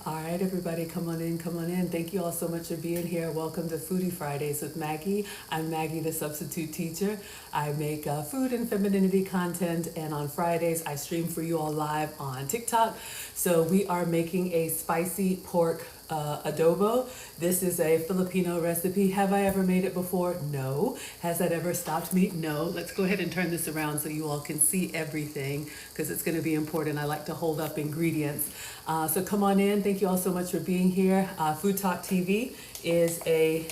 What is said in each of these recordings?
All right, everybody, come on in, come on in. Thank you all so much for being here. Welcome to Foodie Fridays with Maggie. I'm Maggie the Substitute Teacher. I make food and femininity content, and on Fridays I stream for you all live on TikTok. So we are making a spicy pork adobo. This is a Filipino recipe. Have I ever made it before? No. Has that ever stopped me? No. Let's go ahead and turn this around so you all can see everything, because it's going to be important. I like to hold up ingredients. So come on in. Thank you all so much for being here. FoodtokTV is a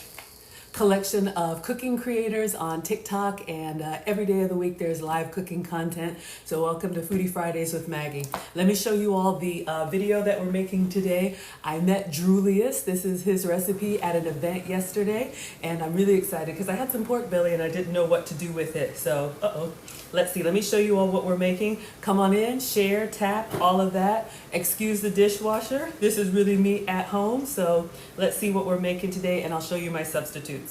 collection of cooking creators on TikTok, and every day of the week there's live cooking content. So welcome to Foodie Fridays with Maggie. Let me show you all the video that we're making today. I met Julius. This is his recipe at an event yesterday, and I'm really excited because I had some pork belly and I didn't know what to do with it. So let's see, let me show you all what we're making. Come on in, share, tap, all of that. Excuse the dishwasher. This is really me at home. So let's see what we're making today, and I'll show you my substitutes.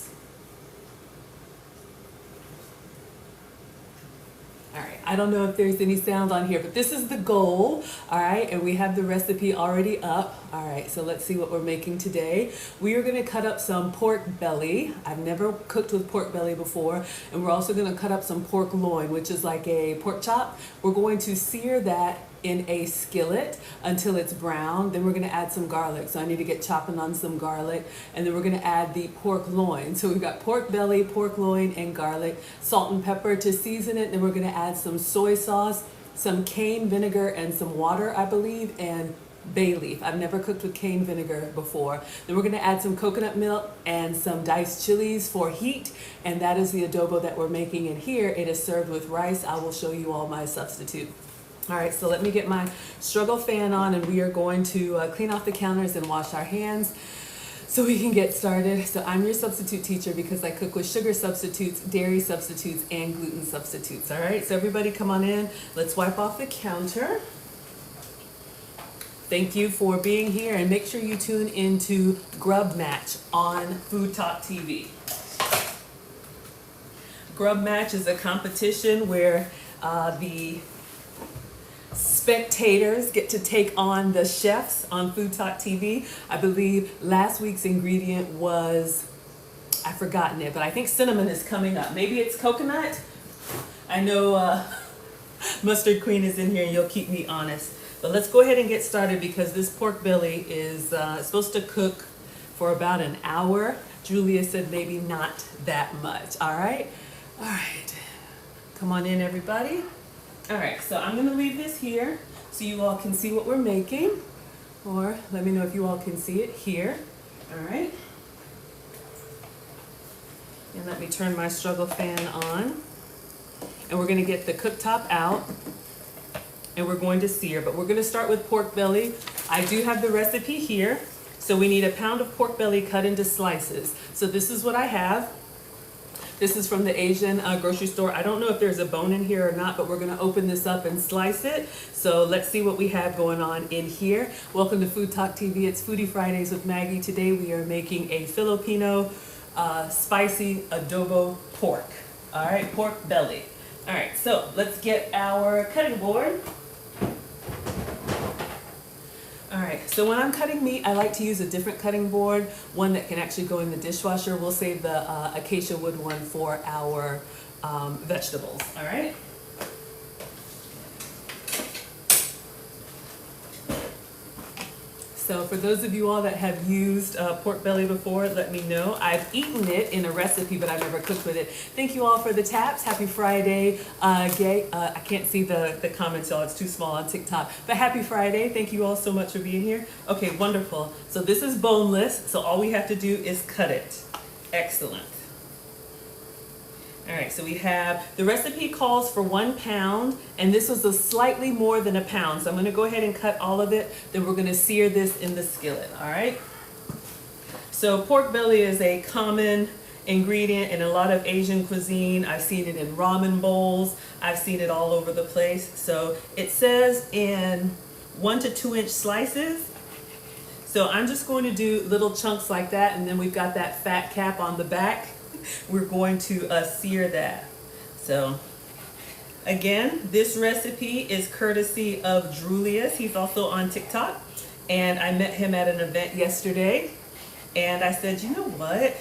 All right, I don't know if there's any sound on here, but this is the goal. All right, and we have the recipe already up. All right, so let's see what we're making today. We are gonna cut up some pork belly. I've never cooked with pork belly before. And we're also gonna cut up some pork loin, which is like a pork chop. We're going to sear that in a skillet until it's brown. Then we're gonna add some garlic. So I need to get chopping on some garlic. And then we're gonna add the pork loin. So we've got pork belly, pork loin, and garlic, salt and pepper to season it. Then we're gonna add some soy sauce, some cane vinegar, and some water, I believe, and bay leaf. I've never cooked with cane vinegar before. Then we're gonna add some coconut milk and some diced chilies for heat. And that is the adobo that we're making in here. It is served with rice. I will show you all my substitute. All right, so let me get my struggle fan on, and we are going to clean off the counters and wash our hands so we can get started. So I'm your substitute teacher because I cook with sugar substitutes, dairy substitutes, and gluten substitutes. All right, so everybody come on in. Let's wipe off the counter. Thank you for being here, and make sure you tune into Grub Match on FoodtokTV. Grub Match is a competition where the spectators get to take on the chefs on FoodtokTV. I believe last week's ingredient was, I've forgotten it, but I think cinnamon is coming up. Maybe it's coconut. I know Mustard Queen is in here and you'll keep me honest. But let's go ahead and get started because this pork belly is supposed to cook for about an hour. Julia said maybe not that much. All right. All right. Come on in, everybody. All right, so I'm gonna leave this here so you all can see what we're making, or let me know if you all can see it here. All right. And let me turn my struggle fan on. And we're gonna get the cooktop out and we're going to sear, but we're gonna start with pork belly. I do have the recipe here. So we need a pound of pork belly cut into slices. So this is what I have. This is from the Asian grocery store. I don't know if there's a bone in here or not, but we're gonna open this up and slice it. So let's see what we have going on in here. Welcome to FoodtokTV. It's Foodie Fridays with Maggie. Today we are making a Filipino spicy adobo pork. All right, pork belly. All right, so let's get our cutting board. All right, so when I'm cutting meat, I like to use a different cutting board, one that can actually go in the dishwasher. We'll save the acacia wood one for our vegetables, all right? So for those of you all that have used pork belly before, let me know. I've eaten it in a recipe, but I've never cooked with it. Thank you all for the taps. Happy Friday, Gay. I can't see the comments, y'all. It's too small on TikTok. But happy Friday. Thank you all so much for being here. Okay, wonderful. So this is boneless, so all we have to do is cut it. Excellent. All right, so we have, the recipe calls for 1 pound, and this was a slightly more than a pound. So I'm gonna go ahead and cut all of it, then we're gonna sear this in the skillet, all right? So pork belly is a common ingredient in a lot of Asian cuisine. I've seen it in ramen bowls. I've seen it all over the place. So it says in 1 to 2 inch slices. So I'm just going to do little chunks like that, and then we've got that fat cap on the back. We're going to sear that. So again, this recipe is courtesy of Julius. He's also on TikTok. And I met him at an event yesterday, and I said, you know what?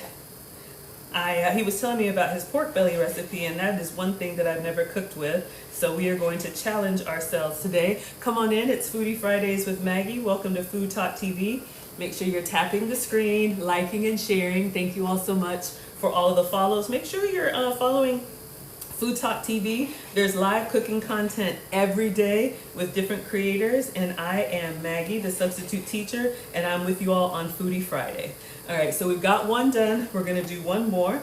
He was telling me about his pork belly recipe, and that is one thing that I've never cooked with. So we are going to challenge ourselves today. Come on in, it's Foodie Fridays with Maggie. Welcome to FoodtokTV. Make sure you're tapping the screen, liking and sharing. Thank you all so much for all of the follows. Make sure you're following FoodtokTV. There's live cooking content every day with different creators, and I am Maggie, the substitute teacher, and I'm with you all on Foodie Friday. All right, so we've got one done. We're gonna do one more.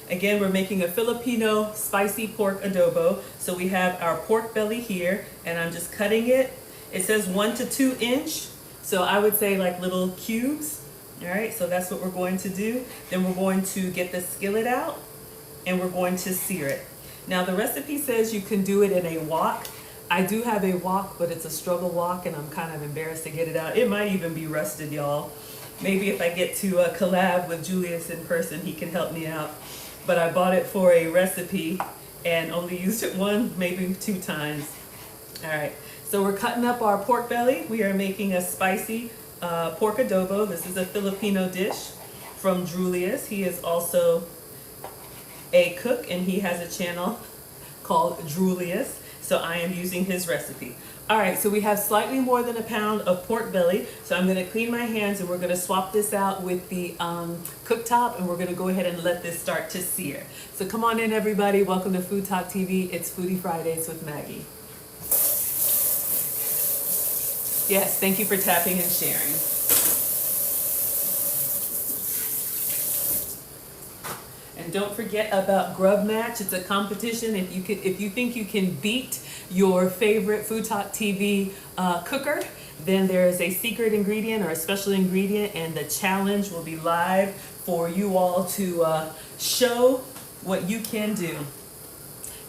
Again, we're making a Filipino spicy pork adobo. So we have our pork belly here, and I'm just cutting it. It says 1 to 2 inch, so I would say like little cubes. All right, so that's what we're going to do. Then we're going to get the skillet out, and we're going to sear it. Now the recipe says you can do it in a wok. I do have a wok, but it's a struggle wok, and I'm kind of embarrassed to get it out. It might even be rusted, y'all. Maybe if I get to collab with Julius in person, he can help me out. But I bought it for a recipe and only used it one, maybe 2 times. All right, so we're cutting up our pork belly. We are making a spicy pork adobo. This is a Filipino dish from Julius. He is also a cook, and he has a channel called Julius, so I am using his recipe. All right, so we have slightly more than a pound of pork belly, so I'm gonna clean my hands, and we're gonna swap this out with the cooktop, and we're gonna go ahead and let this start to sear. So come on in, everybody. Welcome to FoodtokTV. It's Foodie Fridays with Maggie. Yes, thank you for tapping and sharing. And don't forget about Grub Match. It's a competition. If you think you can beat your favorite FoodtokTV cooker, then there is a secret ingredient or a special ingredient, and the challenge will be live for you all to show what you can do.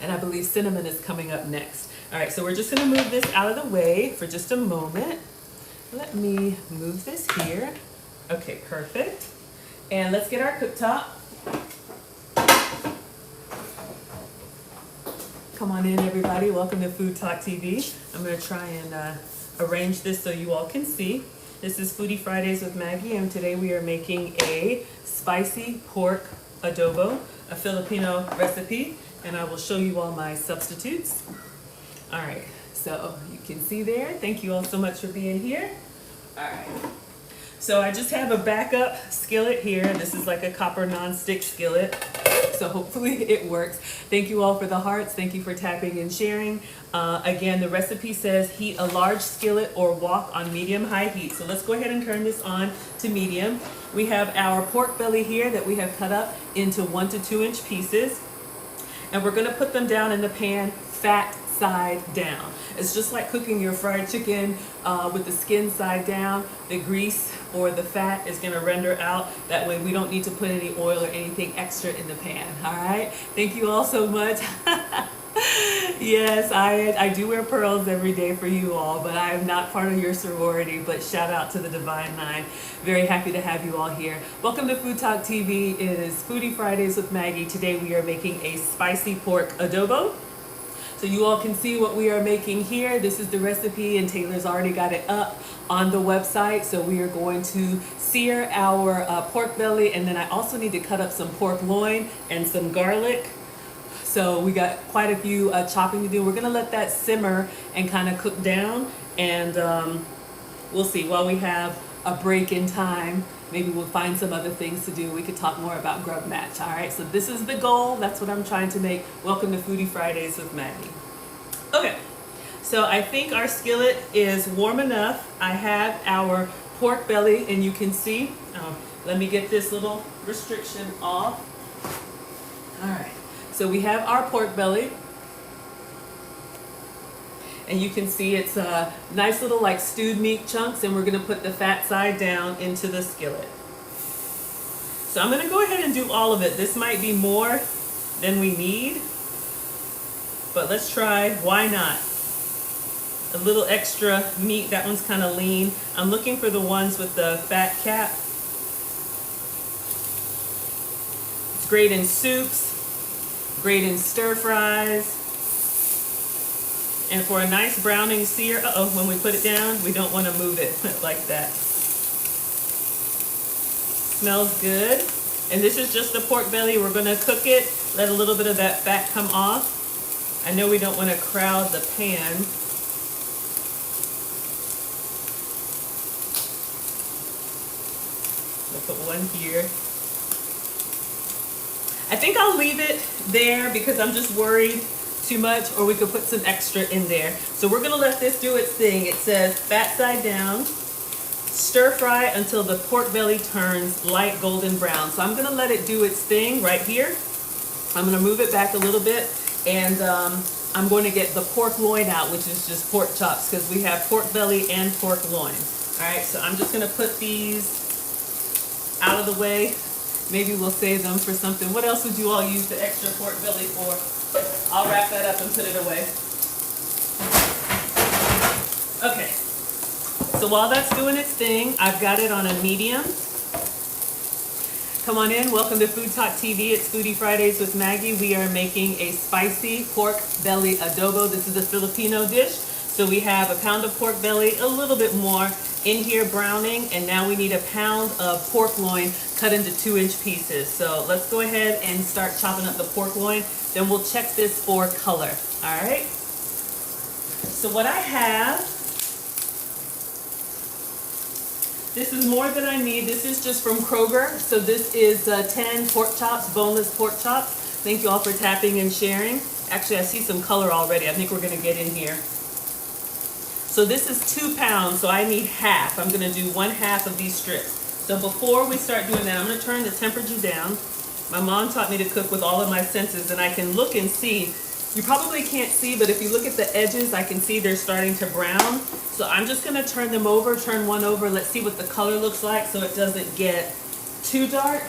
And I believe cinnamon is coming up next. All right, so we're just gonna move this out of the way for just a moment. Let me move this here. Okay, perfect. And let's get our cooktop. Come on in, everybody. Welcome to FoodtokTV. I'm going to try and arrange this so you all can see. This is Foodie Fridays with Maggie, and today we are making a spicy pork adobo, a Filipino recipe, and I will show you all my substitutes. All right, so you can see there. Thank you all so much for being here. All right. So I just have a backup skillet here. This is like a copper non-stick skillet. So hopefully it works. Thank you all for the hearts. Thank you for tapping and sharing. Again, the recipe says heat a large skillet or wok on medium-high heat. So let's go ahead and turn this on to medium. We have our pork belly here that we have cut up into 1 to 2 inch pieces. And we're gonna put them down in the pan, fat side down. It's just like cooking your fried chicken with the skin side down. The grease or the fat is gonna render out. That way we don't need to put any oil or anything extra in the pan, all right? Thank you all so much. Yes, I do wear pearls every day for you all, but I am not part of your sorority, but shout out to the Divine Nine. Very happy to have you all here. Welcome to FoodtokTV. It is Foodie Fridays with Maggie. Today we are making a spicy pork adobo. So you all can see what we are making here. This is the recipe, and Taylor's already got it up on the website. So we are going to sear our pork belly, and then I also need to cut up some pork loin and some garlic. So we got quite a few chopping to do. We're gonna let that simmer and kind of cook down, and we'll see. While we have a break in time, maybe we'll find some other things to do. We could talk more about Grub Match. All right, so this is the goal. That's what I'm trying to make. Welcome to Foodie Fridays with Maggie. Okay, so I think our skillet is warm enough. I have our pork belly, and you can see, let me get this little restriction off. All right, so we have our pork belly. And you can see it's a nice little like stewed meat chunks, and we're gonna put the fat side down into the skillet. So I'm gonna go ahead and do all of it. This might be more than we need, but let's try, why not? A little extra meat, that one's kind of lean. I'm looking for the ones with the fat cap. It's great in soups, great in stir fries. And for a nice browning sear, when we put it down, we don't want to move it like that. Smells good. And this is just the pork belly. We're going to cook it, let a little bit of that fat come off. I know we don't want to crowd the pan. I'll put one here. I think I'll leave it there because I'm just worried too much, or we could put some extra in there. So we're gonna let this do its thing. It says fat side down, stir fry until the pork belly turns light golden brown. So I'm gonna let it do its thing right here. I'm gonna move it back a little bit, and I'm going to get the pork loin out, which is just pork chops, because we have pork belly and pork loin. All right, so I'm just gonna put these out of the way. Maybe we'll save them for something. What else would you all use the extra pork belly for? I'll wrap that up and put it away. Okay, so while that's doing its thing, I've got it on a medium. Come on in, welcome to FoodtokTV. It's Foodie Fridays with Maggie. We are making a spicy pork belly adobo. This is a Filipino dish. So we have a pound of pork belly, a little bit more in here browning, and now we need a pound of pork loin cut into 2-inch pieces. So let's go ahead and start chopping up the pork loin. Then we'll check this for color. All right. So what I have, this is more than I need. This is just from Kroger. So this is 10 pork chops, boneless pork chops. Thank you all for tapping and sharing. Actually, I see some color already. I think we're gonna get in here. So this is 2 pounds, so I need half. I'm gonna do 1/2 of these strips. So before we start doing that, I'm gonna turn the temperature down. My mom taught me to cook with all of my senses, and I can look and see. You probably can't see, but if you look at the edges, I can see they're starting to brown. So I'm just gonna turn them over, turn one over. Let's see what the color looks like so it doesn't get too dark.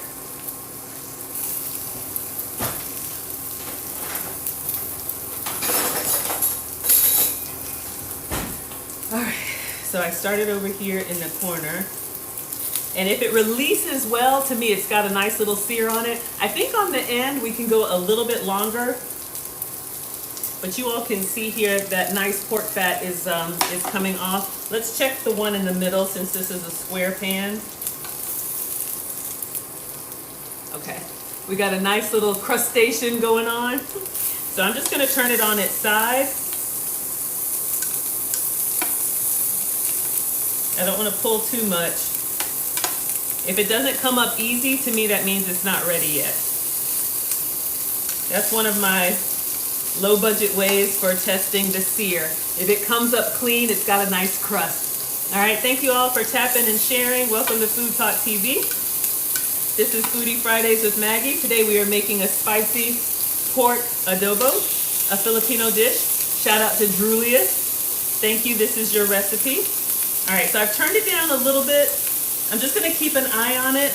All right, so I started over here in the corner. And if it releases well, to me, it's got a nice little sear on it. I think on the end, we can go a little bit longer. But you all can see here that nice pork fat is coming off. Let's check the one in the middle since this is a square pan. Okay, we got a nice little crustation going on. So I'm just gonna turn it on its side. I don't wanna pull too much. If it doesn't come up easy, to me that means it's not ready yet. That's one of my low budget ways for testing the sear. If it comes up clean, it's got a nice crust. All right, thank you all for tapping and sharing. Welcome to FoodtokTV. This is Foodie Fridays with Maggie. Today we are making a spicy pork adobo, a Filipino dish. Shout out to Julius. Thank you, this is your recipe. All right, so I've turned it down a little bit. I'm just gonna keep an eye on it.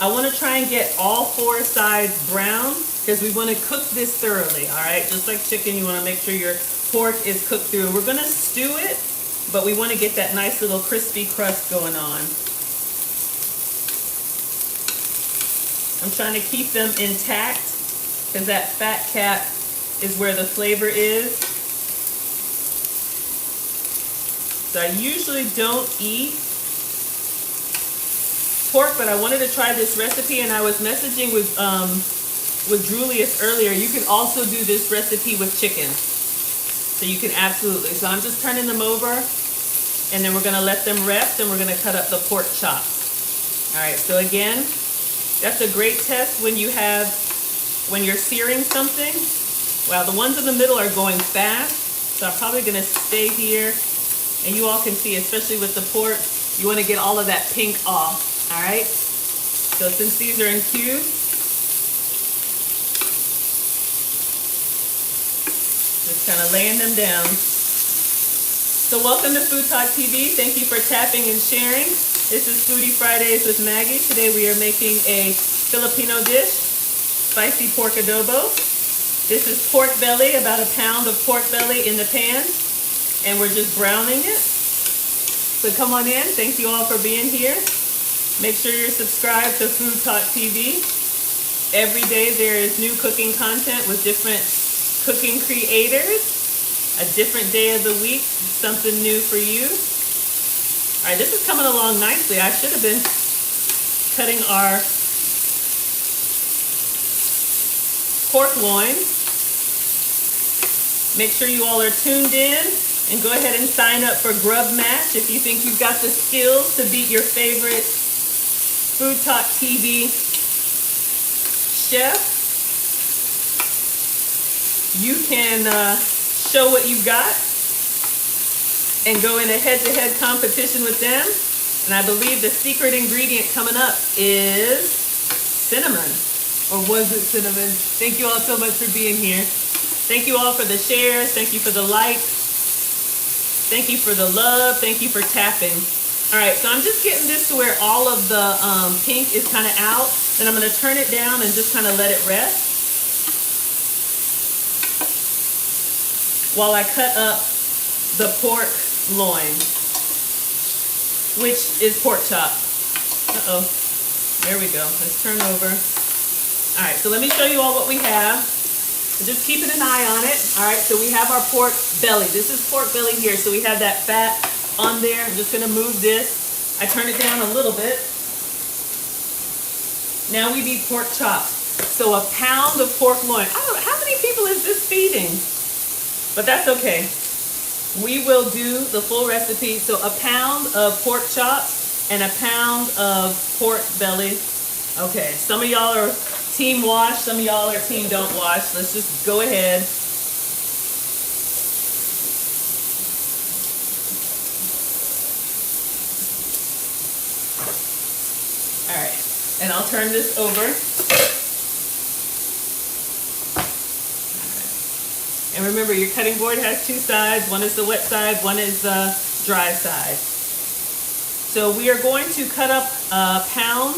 I wanna try and get all 4 sides brown because we wanna cook this thoroughly, all right? Just like chicken, you wanna make sure your pork is cooked through. We're gonna stew it, but we wanna get that nice little crispy crust going on. I'm trying to keep them intact because that fat cap is where the flavor is. So I usually don't eat pork, but I wanted to try this recipe, and I was messaging with Julius earlier. You can also do this recipe with chicken. So you can absolutely. So I'm just turning them over, and then we're gonna let them rest, and we're gonna cut up the pork chops. All right, so again, that's a great test when you're searing something. Wow, the ones in the middle are going fast, so I'm probably gonna stay here, and you all can see, especially with the pork, you wanna get all of that pink off. All right, so since these are in cubes, just kind of laying them down. So welcome to FoodtokTV. Thank you for tapping and sharing. This is Foodie Fridays with Maggie. Today we are making a Filipino dish, spicy pork adobo. This is pork belly, about a pound of pork belly in the pan, and we're just browning it. So come on in. Thank you all for being here. Make sure you're subscribed to FoodtokTV. Every day there is new cooking content with different cooking creators. a different day of the week, something new for you. All right, this is coming along nicely. I should have been cutting our pork loin. Make sure you all are tuned in and go ahead and sign up for Grub Match if you think you've got the skills to beat your favorite FoodtokTV chef. You can show what you've got and go in a head-to-head competition with them. And I believe the secret ingredient coming up is cinnamon. Or was it cinnamon? Thank you all so much for being here. Thank you all for the shares. Thank you for the likes. Thank you for the love. Thank you for tapping. All right, so I'm just getting this to where all of the pink is kind of out. Then I'm going to turn it down and just kind of let it rest while I cut up the pork loin, which is pork chop. Uh-oh. There we go. Let's turn over. All right, so let me show you all what we have. Just keeping an eye on it. All right, so we have our pork belly. This is pork belly here. So we have that fat on there. I'm just gonna move this. I turn it down a little bit. Now we need pork chops. So a pound of pork loin. I don't know, how many people is this feeding? But that's okay. We will do the full recipe. So a pound of pork chops and a pound of pork belly. Okay, some of y'all are team wash, some of y'all are team don't wash. Let's just go ahead. All right, and I'll turn this over. And remember, your cutting board has two sides. One is the wet side, one is the dry side. So we are going to cut up a pound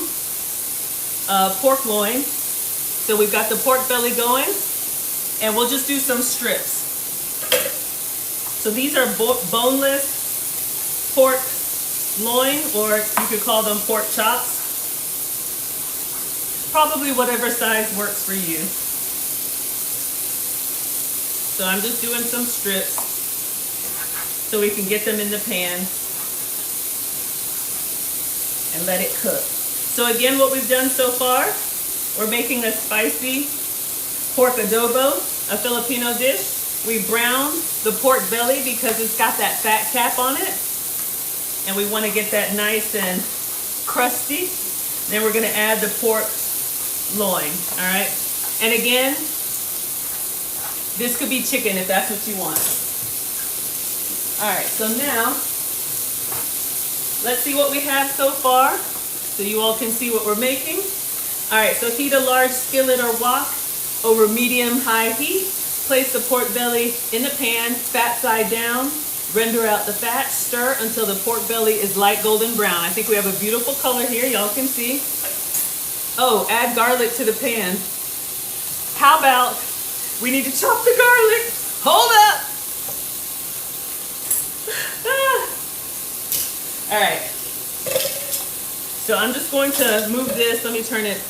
of pork loin. So we've got the pork belly going, and we'll just do some strips. So these are boneless pork loin, or you could call them pork chops. Probably whatever size works for you. So I'm just doing some strips so we can get them in the pan and let it cook. So again, what we've done so far, we're making a spicy pork adobo, a Filipino dish. We browned the pork belly because it's got that fat cap on it. And we want to get that nice and crusty. Then we're going to add the pork loin, all right? And again, this could be chicken if that's what you want. All right, so now, let's see what we have so far so you all can see what we're making. All right, so heat a large skillet or wok over medium-high heat. Place the pork belly in the pan, fat side down. Render out the fat. Stir until the pork belly is light golden brown. I think we have a beautiful color here. Y'all can see. Oh, add garlic to the pan. How about we need to chop the garlic? Hold up. All right. So I'm just going to move this. Let me turn it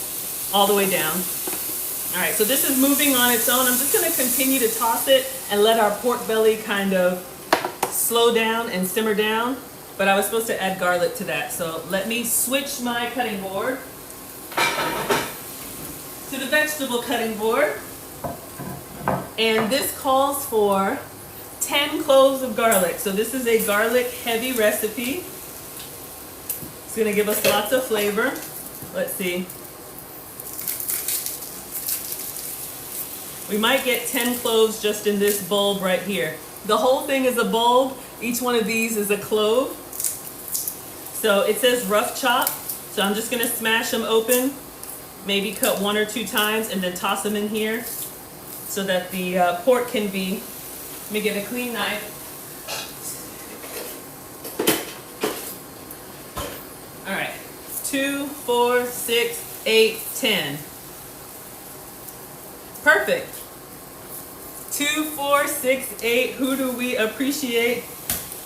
all the way down. All right, so this is moving on its own. I'm just going to continue to toss it and let our pork belly kind of slow down and simmer down. But I was supposed to add garlic to that. So let me switch my cutting board to the vegetable cutting board. And this calls for 10 cloves of garlic. So this is a garlic heavy recipe. It's going to give us lots of flavor. Let's see. We might get 10 cloves just in this bulb right here. The whole thing is a bulb. Each one of these is a clove. So it says rough chop. So I'm just going to smash them open, maybe cut 1 or 2 times, and then toss them in here so that the pork can be, let me get a clean knife. All right, 2, 4, 6, 8, 10. Perfect. 2, 4, 6, 8. Who do we appreciate?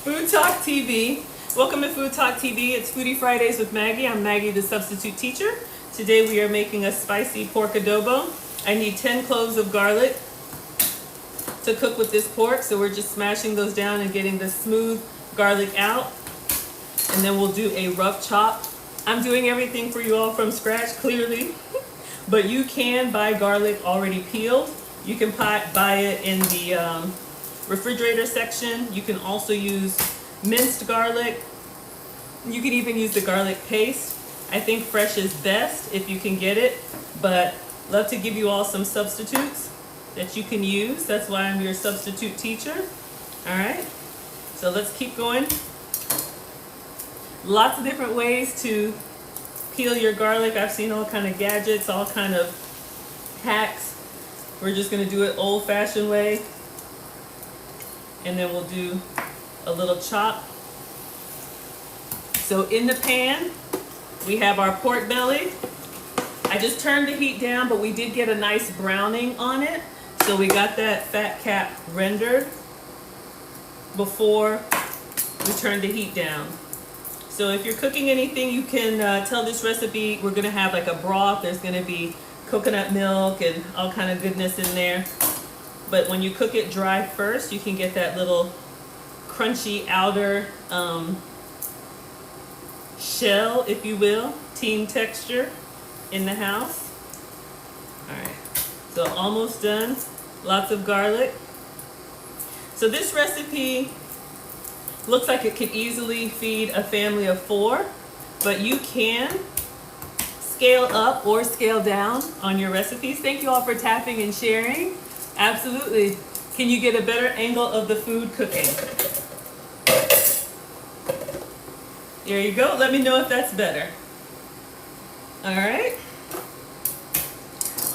FoodtokTV. Welcome to FoodtokTV. It's Foodie Fridays with Maggie. I'm Maggie the Substitute Teacher. Today we are making a spicy pork adobo. I need 10 cloves of garlic. to cook with this pork, so we're just smashing those down and getting the smooth garlic out. And then we'll do a rough chop. I'm doing everything for you all from scratch, clearly, but you can buy garlic already peeled. You can buy it in the refrigerator section. You can also use minced garlic. You can even use the garlic paste. I think fresh is best if you can get it, but love to give you all some substitutes that you can use. That's why I'm your substitute teacher. All right, so let's keep going. Lots of different ways to peel your garlic. I've seen all kind of gadgets, all kind of hacks. We're just gonna do it old-fashioned way. And then we'll do a little chop. So in the pan, we have our pork belly. I just turned the heat down, but we did get a nice browning on it. So we got that fat cap rendered before we turned the heat down. So if you're cooking anything, you can tell this recipe. We're gonna have like a broth. There's gonna be coconut milk and all kind of goodness in there. But when you cook it dry first, you can get that little crunchy outer shell, if you will, team texture in the house. All right, so almost done. Lots of garlic. So this recipe looks like it could easily feed a family of 4, but you can scale up or scale down on your recipes. Thank you all for tapping and sharing. Absolutely. Can you get a better angle of the food cooking? There you go. Let me know if that's better. All right.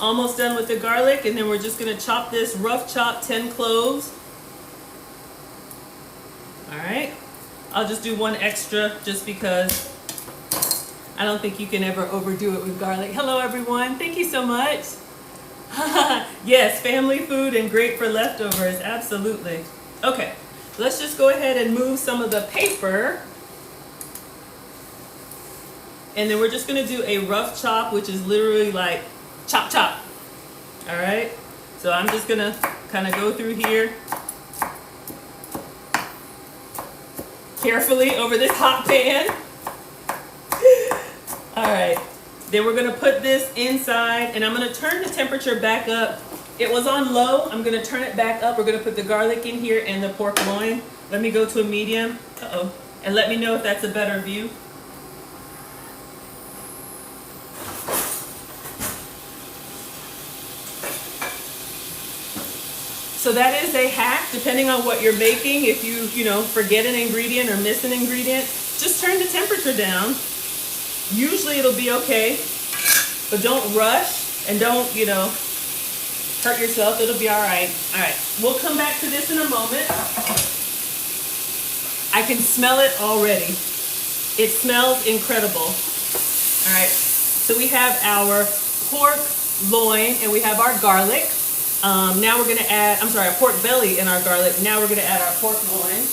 Almost done with the garlic, and then we're just going to chop this, rough chop 10 cloves. All right. I'll just do 1 extra just because I don't think you can ever overdo it with garlic. Hello, everyone. Thank you so much. Yes, family food and great for leftovers. Absolutely. Okay, let's just go ahead and move some of the paper. And then we're just going to do a rough chop, which is literally like chop, chop. All right. So I'm just going to kind of go through here carefully over this hot pan. All right. Then we're going to put this inside, and I'm going to turn the temperature back up. It was on low. I'm going to turn it back up. We're going to put the garlic in here and the pork loin. Let me go to a medium. Uh-oh. And let me know if that's a better view. So that is a hack, depending on what you're making. If you forget an ingredient or miss an ingredient, just turn the temperature down. Usually it'll be okay, but don't rush and don't, hurt yourself. It'll be all right. All right, we'll come back to this in a moment. I can smell it already. It smells incredible. All right, so we have our pork loin and we have our garlic. Now we're gonna add, our pork belly and our garlic. Now we're gonna add our pork loin.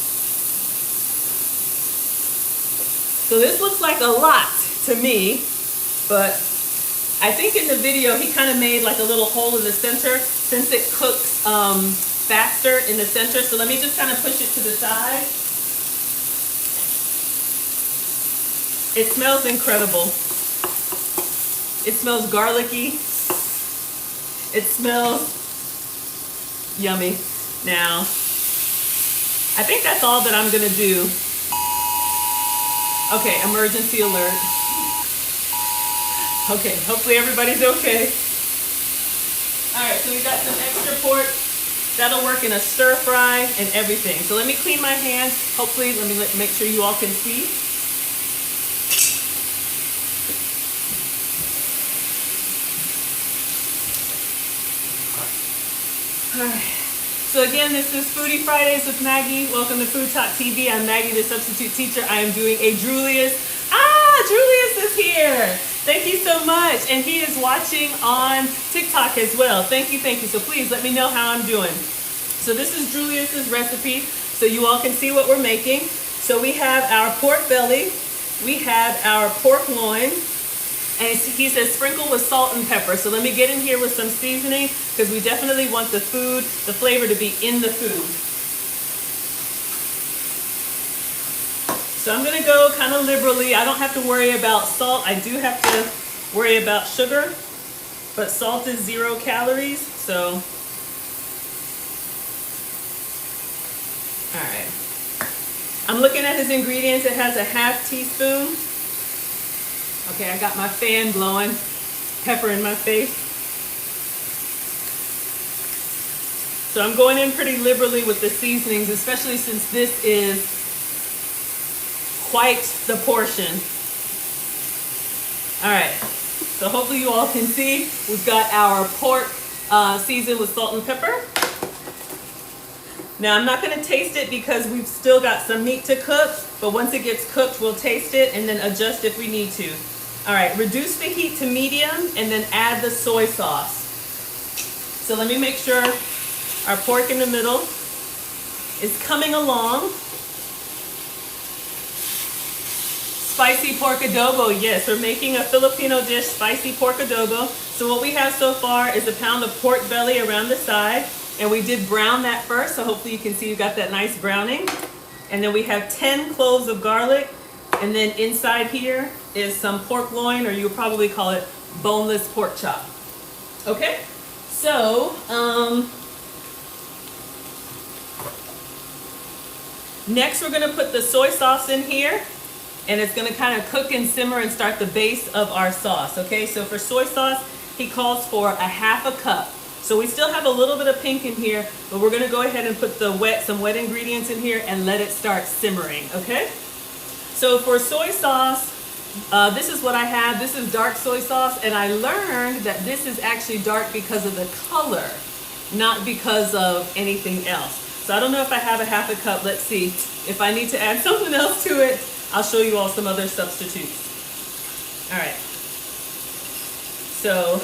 So this looks like a lot to me, but I think in the video he kind of made like a little hole in the center since it cooks faster in the center. So let me just kind of push it to the side. It smells incredible. It smells garlicky. It smells yummy. Now, I think that's all that I'm gonna do. Okay, emergency alert. Okay, hopefully everybody's okay. All right, so we got some extra pork. That'll work in a stir fry and everything. So let me clean my hands. Hopefully, let me make sure you all can see. All right. So again, this is Foodie Fridays with Maggie. Welcome to FoodtokTV. I'm Maggie the Substitute Teacher. I am doing a Julius. Julius is here. Thank you so much. And he is watching on TikTok as well. Thank you, thank you. So please let me know how I'm doing. So this is Julius's recipe, so you all can see what we're making. So we have our pork belly. We have our pork loin. And he says sprinkle with salt and pepper. So let me get in here with some seasoning because we definitely want the flavor to be in the food. So I'm gonna go kind of liberally. I don't have to worry about salt. I do have to worry about sugar, but salt is 0 calories, so. All right. I'm looking at his ingredients. It has a ½ teaspoon. Okay, I got my fan blowing, pepper in my face. So I'm going in pretty liberally with the seasonings, especially since this is quite the portion. All right, so hopefully you all can see, we've got our pork seasoned with salt and pepper. Now I'm not gonna taste it because we've still got some meat to cook, but once it gets cooked, we'll taste it and then adjust if we need to. All right, reduce the heat to medium and then add the soy sauce. So let me make sure our pork in the middle is coming along. Spicy pork adobo, yes, we're making a Filipino dish, spicy pork adobo. So what we have so far is a pound of pork belly around the side, and we did brown that first, so hopefully you can see you got that nice browning. And then we have 10 cloves of garlic, and then inside here is some pork loin, or you would probably call it boneless pork chop. Okay, so next we're gonna put the soy sauce in here, and it's gonna kind of cook and simmer and start the base of our sauce. Okay, so for soy sauce, he calls for a ½ cup. So we still have a little bit of pink in here, but we're gonna go ahead and put some wet ingredients in here and let it start simmering, okay? So for soy sauce, this is what I have. This is dark soy sauce, and I learned that this is actually dark because of the color, not because of anything else. So I don't know if I have a ½ cup. Let's see. If I need to add something else to it, I'll show you all some other substitutes. All right. So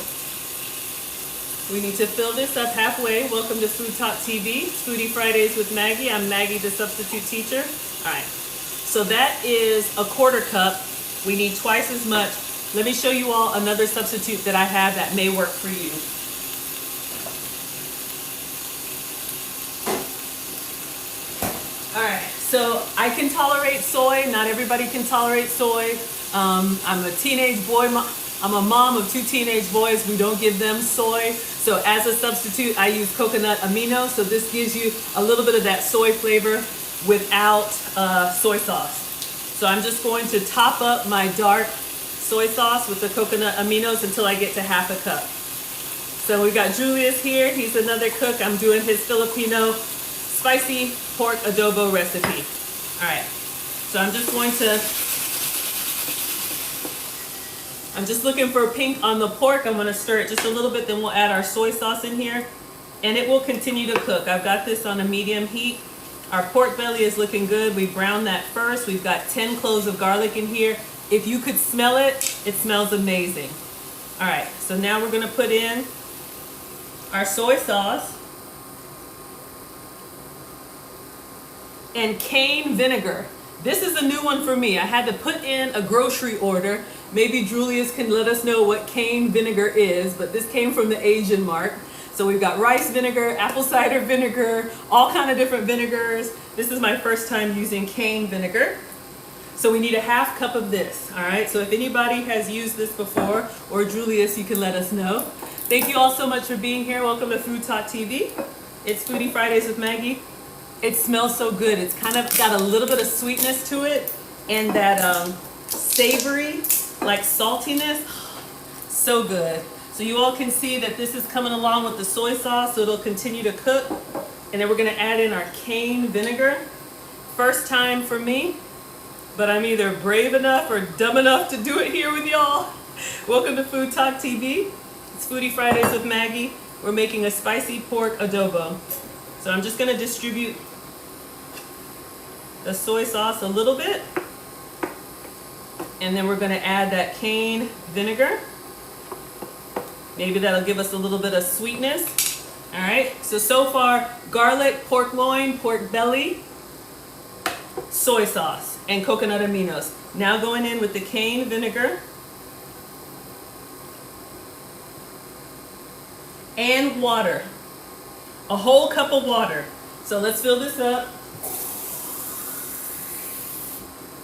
we need to fill this up halfway. Welcome to FoodtokTV. It's Foodie Fridays with Maggie. I'm Maggie the Substitute Teacher. All right. So that is a ¼ cup. We need twice as much. Let me show you all another substitute that I have that may work for you. All right, so I can tolerate soy. Not everybody can tolerate soy. I'm a teenage boy. I'm a mom of 2 teenage boys. We don't give them soy. So as a substitute, I use coconut amino. So this gives you a little bit of that soy flavor without soy sauce. So I'm just going to top up my dark soy sauce with the coconut aminos until I get to ½ cup. So we've got Julius here. He's another cook. I'm doing his Filipino spicy pork adobo recipe. All right, so I'm just looking for pink on the pork. I'm gonna stir it just a little bit, then we'll add our soy sauce in here, and it will continue to cook. I've got this on a medium heat. Our pork belly is looking good. We browned that first. We've got 10 cloves of garlic in here. If you could smell it, it smells amazing. All right, so now we're gonna put in our soy sauce and cane vinegar. This is a new one for me. I had to put in a grocery order. Maybe Julius can let us know what cane vinegar is, but this came from the Asian Mart. So we've got rice vinegar, apple cider vinegar, all kind of different vinegars. This is my first time using cane vinegar. So we need a ½ cup of this, all right? So if anybody has used this before, or Julius, you can let us know. Thank you all so much for being here. Welcome to FoodtokTV. It's Foodie Fridays with Maggie. It smells so good. It's kind of got a little bit of sweetness to it and that savory, like saltiness. So good. So you all can see that this is coming along with the soy sauce, so it'll continue to cook. And then we're gonna add in our cane vinegar. First time for me, but I'm either brave enough or dumb enough to do it here with y'all. Welcome to FoodtokTV. It's Foodie Fridays with Maggie. We're making a spicy pork adobo. So I'm just gonna distribute the soy sauce a little bit. And then we're gonna add that cane vinegar. Maybe that'll give us a little bit of sweetness. All right, so far, garlic, pork loin, pork belly, soy sauce, and coconut aminos. Now going in with the cane vinegar. and water. A whole cup of water. So let's fill this up.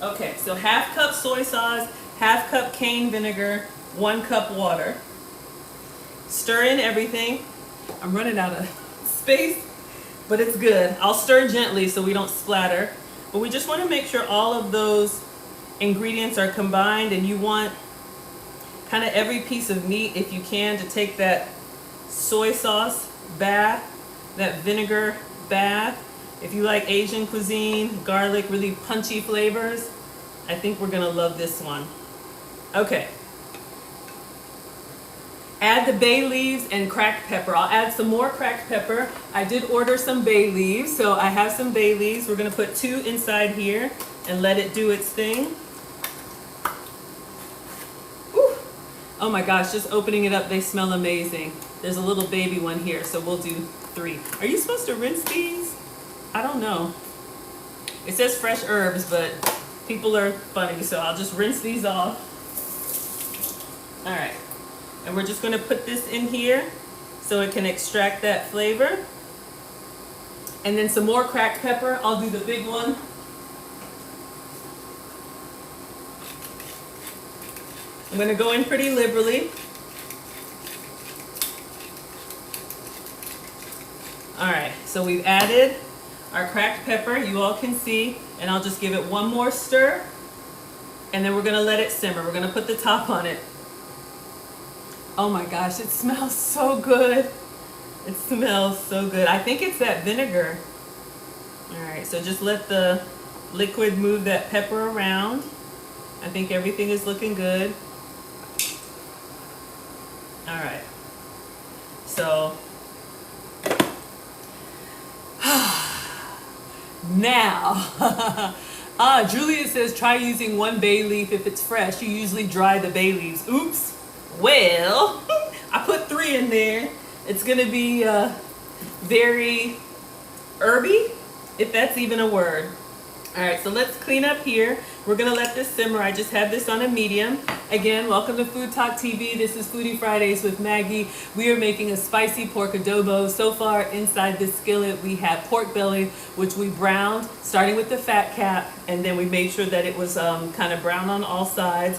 Okay, so half cup soy sauce, half cup cane vinegar, 1 cup water. Stir in everything. I'm running out of space, but it's good. I'll stir gently so we don't splatter. But we just want to make sure all of those ingredients are combined, and you want kind of every piece of meat, if you can, to take that soy sauce bath, that vinegar bath. If you like Asian cuisine, garlic, really punchy flavors, I think we're gonna love this one. Okay. Add the bay leaves and cracked pepper. I'll add some more cracked pepper. I did order some bay leaves, so I have some bay leaves. We're gonna put 2 inside here and let it do its thing. Whew. Oh my gosh, just opening it up, they smell amazing. There's a little baby one here, so we'll do 3. Are you supposed to rinse these? I don't know. It says fresh herbs, but people are funny, so I'll just rinse these off. All right, and we're just gonna put this in here so it can extract that flavor. And then some more cracked pepper. I'll do the big one. I'm gonna go in pretty liberally. All right, so we've added our cracked pepper, you all can see, and I'll just give it one more stir, and then we're gonna let it simmer. We're gonna put the top on it. Oh my gosh, it smells so good. It smells so good. I think it's that vinegar. All right, so just let the liquid move that pepper around. I think everything is looking good. All right, so now, Julia says try using 1 bay leaf if it's fresh. You usually dry the bay leaves. Oops. Well, I put 3 in there. It's gonna be very herby, if that's even a word. All right, so let's clean up here. We're gonna let this simmer. I just have this on a medium. Again, welcome to Food Talk TV. This is Foodie Fridays with Maggie. We are making a spicy pork adobo. So far inside this skillet, we have pork belly, which we browned, starting with the fat cap, and then we made sure that it was kind of brown on all sides.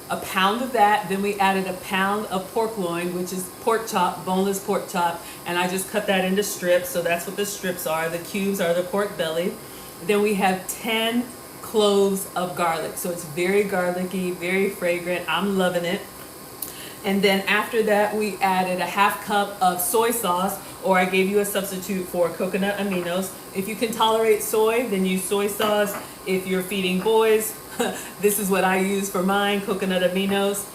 A pound of that, then we added a pound of pork loin, which is pork chop, boneless pork chop, and I just cut that into strips, so that's what the strips are. The cubes are the pork belly. Then we have 10 cloves of garlic, so it's very garlicky, very fragrant. I'm loving it. And then after that, we added a half cup of soy sauce, or I gave you a substitute for coconut aminos. If you can tolerate soy, then use soy sauce. If you're feeding boys, this is what I use for mine, coconut aminos.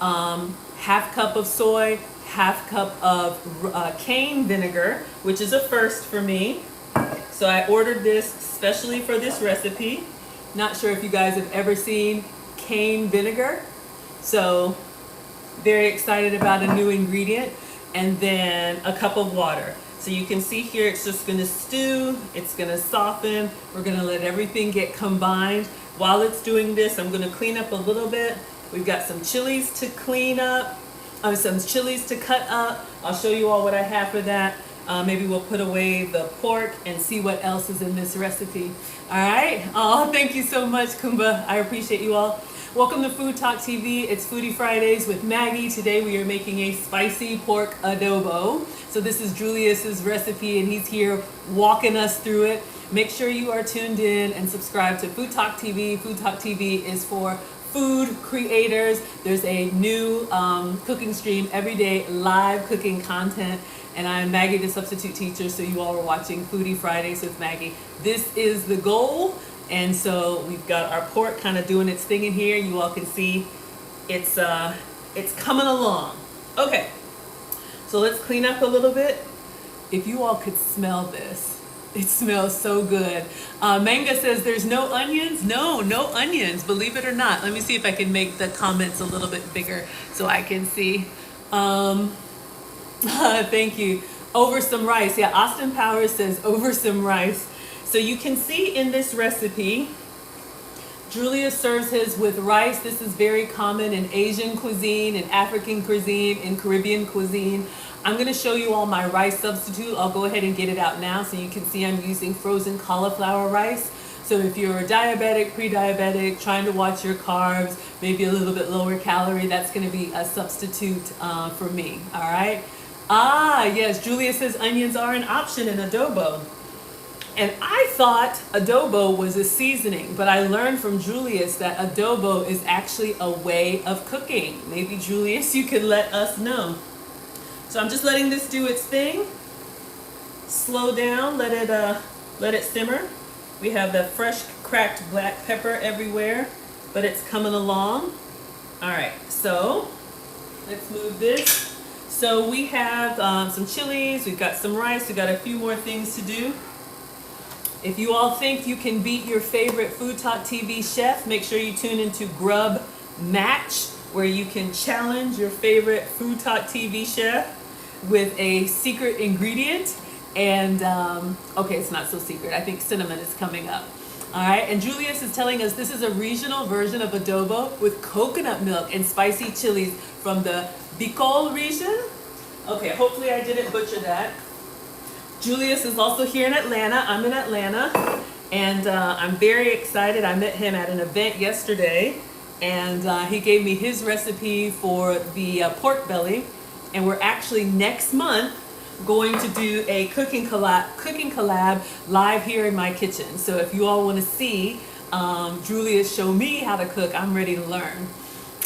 Half cup of soy, half cup of cane vinegar, which is a first for me. So I ordered this specially for this recipe. Not sure if you guys have ever seen cane vinegar. So very excited about a new ingredient. And then a cup of water. So you can see here, it's just gonna stew, it's gonna soften. We're gonna let everything get combined. While it's doing this, I'm gonna clean up a little bit. We've got some chilies to clean up, some chilies to cut up. I'll show you all what I have for that. Maybe we'll put away the pork and see what else is in this recipe. All right, oh, thank you so much, Kumba. I appreciate you all. Welcome to Food Talk TV. It's Foodie Fridays with Maggie. Today we are making a spicy pork adobo. So this is Julius's recipe, and he's here walking us through it. Make sure you are tuned in and subscribe to Food Talk TV. Food Talk TV is for food creators. There's a new cooking stream every day, live cooking content. And I'm Maggie the Substitute Teacher, so you all are watching Foodie Fridays with Maggie. This is the goal. And so we've got our pork kind of doing its thing in here. You all can see it's coming along. Okay, so let's clean up a little bit. If you all could smell this, it smells so good. Manga says there's no onions. No onions, believe it or not. Let me see if I can make the comments a little bit bigger so I can see. Thank you. Over some rice. Yeah, Austin Powers says over some rice. So you can see in this recipe, Julius serves his with rice. This is very common in Asian cuisine, in African cuisine, in Caribbean cuisine. I'm going to show you all my rice substitute. I'll go ahead and get it out now so you can see I'm using frozen cauliflower rice. So if you're diabetic, pre-diabetic, trying to watch your carbs, maybe a little bit lower calorie, that's going to be a substitute for me. All right. Ah, yes, Julia says onions are an option in adobo. And I thought adobo was a seasoning, but I learned from Julius that adobo is actually a way of cooking. Maybe Julius, you could let us know. So I'm just letting this do its thing. Slow down, let it simmer. We have the fresh cracked black pepper everywhere, but it's coming along. All right, so let's move this. So we have some chilies, we've got some rice, we've got a few more things to do. If you all think you can beat your favorite FoodtokTV chef, make sure you tune into Grub Match, where you can challenge your favorite FoodtokTV chef with a secret ingredient. And, okay, it's not so secret. I think cinnamon is coming up. All right, and Julius is telling us this is a regional version of adobo with coconut milk and spicy chilies from the Bicol region. Okay, hopefully I didn't butcher that. Julius is also here in Atlanta. I'm in Atlanta, and I'm very excited. I met him at an event yesterday, and he gave me his recipe for the pork belly, and we're actually next month going to do a cooking collab live here in my kitchen. So if you all want to see Julius show me how to cook, I'm ready to learn.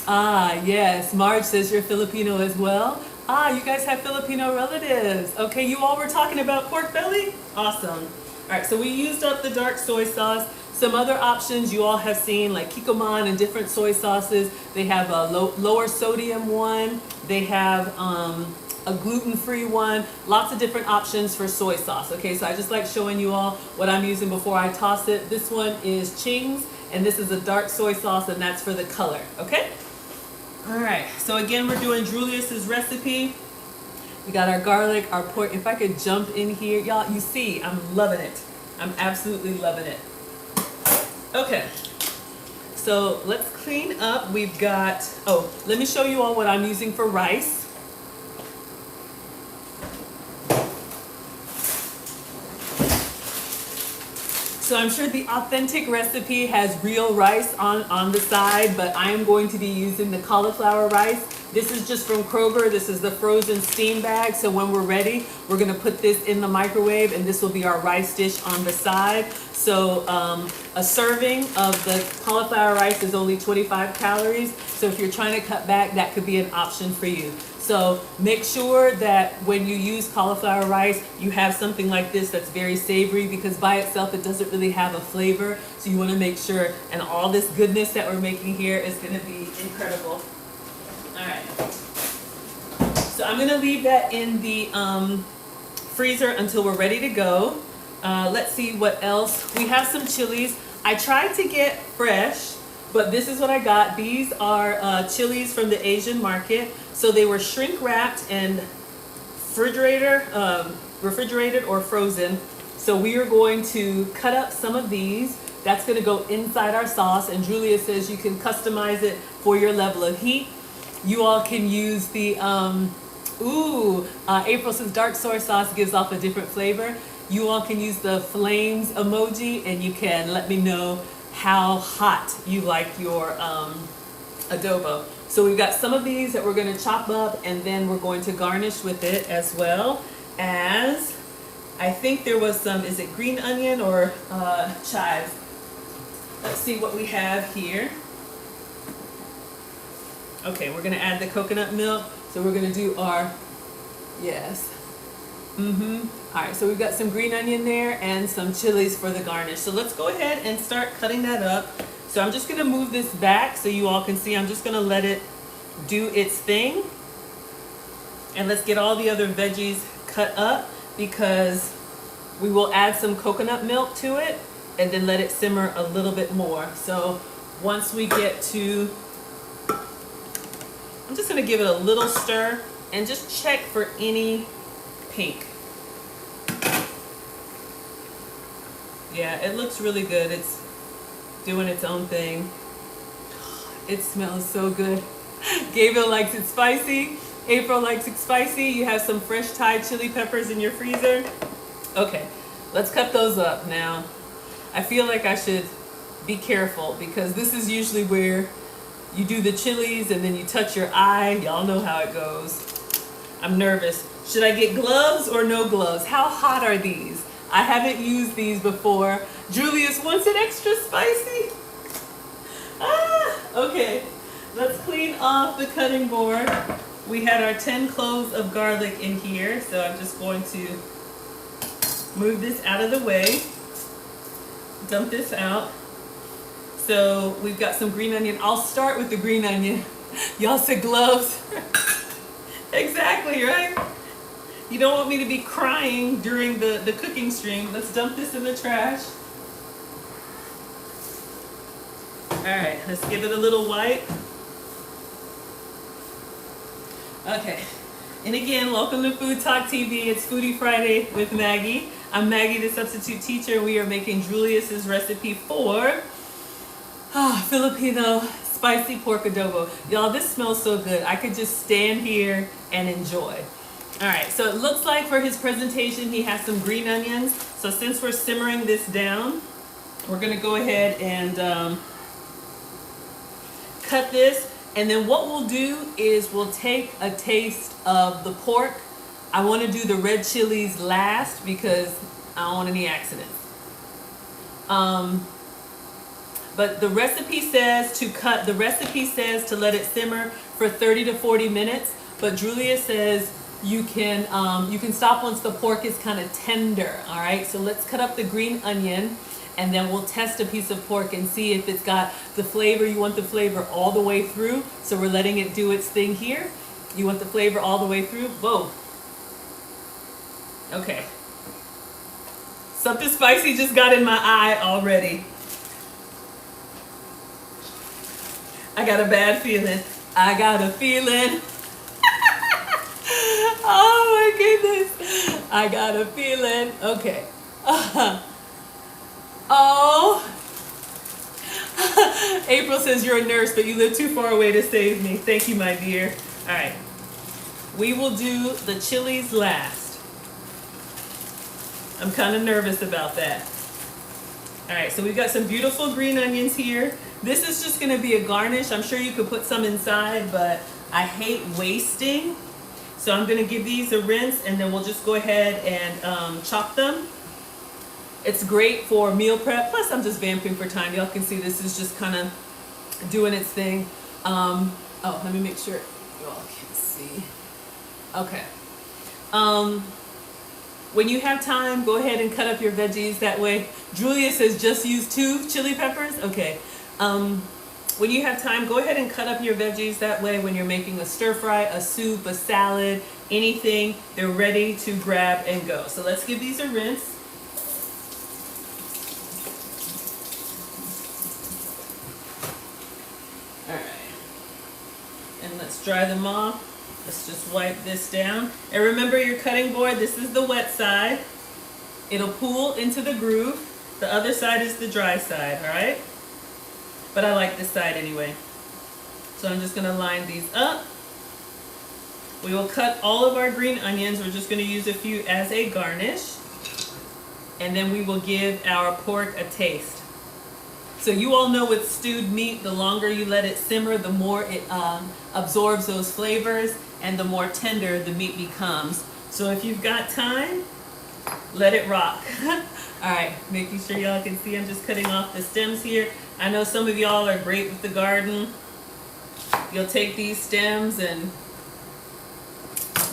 Ah, yes, Marge says you're Filipino as well. Ah, you guys have Filipino relatives. Okay, you all were talking about pork belly? Awesome. All right, so we used up the dark soy sauce. Some other options you all have seen, like Kikkoman and different soy sauces. They have a lower sodium one. They have a gluten-free one. Lots of different options for soy sauce. Okay, so I just like showing you all what I'm using before I toss it. This one is Ching's, and this is a dark soy sauce, and that's for the color, okay? All right, so again, we're doing Julius's recipe. We got our garlic, our pork. If I could jump in here, y'all, you see, I'm loving it. I'm absolutely loving it. Okay, so let's clean up. We've got, oh, let me show you all what I'm using for rice. So I'm sure the authentic recipe has real rice on the side, but I am going to be using the cauliflower rice. This is just from Kroger. This is the frozen steam bag. So when we're ready, we're gonna put this in the microwave, and this will be our rice dish on the side. So a serving of the cauliflower rice is only 25 calories. So if you're trying to cut back, that could be an option for you. So make sure that when you use cauliflower rice, you have something like this that's very savory, because by itself it doesn't really have a flavor. So you want to make sure, and all this goodness that we're making here is going to be incredible. All right. So I'm going to leave that in the freezer until we're ready to go. Let's see what else. We have some chilies. I tried to get fresh, but this is what I got. These are chilies from the Asian market. So they were shrink wrapped and refrigerated or frozen. So we are going to cut up some of these. That's going to go inside our sauce. And Julia says you can customize it for your level of heat. You all can use the, April says dark soy sauce gives off a different flavor. You all can use the flames emoji, and you can let me know how hot you like your adobo. So we've got some of these that we're going to chop up, and then we're going to garnish with it, as well as, I think there was some, is it green onion or chives? Let's see what we have here. Okay, we're going to add the coconut milk. So we're going to do our, yes. All right, so we've got some green onion there and some chilies for the garnish. So let's go ahead and start cutting that up. So I'm just going to move this back so you all can see. I'm just going to let it do its thing. And let's get all the other veggies cut up, because we will add some coconut milk to it and then let it simmer a little bit more. So once we get to, I'm just going to give it a little stir and just check for any pink. Yeah, it looks really good. It's doing its own thing. It smells so good. Gabriel likes it spicy. April likes it spicy. You have some fresh Thai chili peppers in your freezer. Okay, let's cut those up now. I feel like I should be careful because this is usually where you do the chilies and then you touch your eye. Y'all know how it goes. I'm nervous. Should I get gloves or no gloves? How hot are these? I haven't used these before. Julius wants it extra spicy. Okay. Let's clean off the cutting board. We had our 10 cloves of garlic in here, so I'm just going to move this out of the way. Dump this out. So we've got some green onion. I'll start with the green onion. Y'all said gloves. Exactly, right? You don't want me to be crying during the cooking stream. Let's dump this in the trash. All right, let's give it a little wipe. Okay, and again, welcome to Food Talk TV. It's Foodie Friday with Maggie. I'm Maggie the Substitute Teacher, and we are making Julius's recipe for Filipino Spicy Pork Adobo. Y'all, this smells so good. I could just stand here and enjoy. All right, so it looks like for his presentation, he has some green onions. So since we're simmering this down, we're gonna go ahead and cut this. And then what we'll do is we'll take a taste of the pork. I want to do the red chilies last because I don't want any accidents. But the recipe says to let it simmer for 30 to 40 minutes. But Julia says you can stop once the pork is kind of tender. All right, so let's cut up the green onion. And then we'll test a piece of pork and see if it's got the flavor. You want the flavor all the way through. So we're letting it do its thing here. You want the flavor all the way through? Whoa. Okay. Something spicy just got in my eye already. I got a bad feeling. I got a feeling. Oh my goodness. I got a feeling. Okay. Oh, April says you're a nurse, but you live too far away to save me. Thank you, my dear. All right, we will do the chilies last. I'm kind of nervous about that. All right, so we've got some beautiful green onions here. This is just gonna be a garnish. I'm sure you could put some inside, but I hate wasting. So I'm gonna give these a rinse and then we'll just go ahead and chop them. It's great for meal prep. Plus, I'm just vamping for time. Y'all can see this is just kind of doing its thing. Oh, let me make sure y'all can see. Okay. When you have time, go ahead and cut up your veggies that way. Julia says just use 2 chili peppers. Okay. When you have time, go ahead and cut up your veggies that way. When you're making a stir fry, a soup, a salad, anything, they're ready to grab and go. So let's give these a rinse. Let's dry them off. Let's just wipe this down. And remember your cutting board, this is the wet side. It'll pool into the groove. The other side is the dry side, all right? But I like this side anyway. So I'm just gonna line these up. We will cut all of our green onions. We're just gonna use a few as a garnish. And then we will give our pork a taste. So you all know with stewed meat, the longer you let it simmer, the more it absorbs those flavors and the more tender the meat becomes. So if you've got time, let it rock. All right, making sure y'all can see I'm just cutting off the stems here. I know some of y'all are great with the garden. You'll take these stems and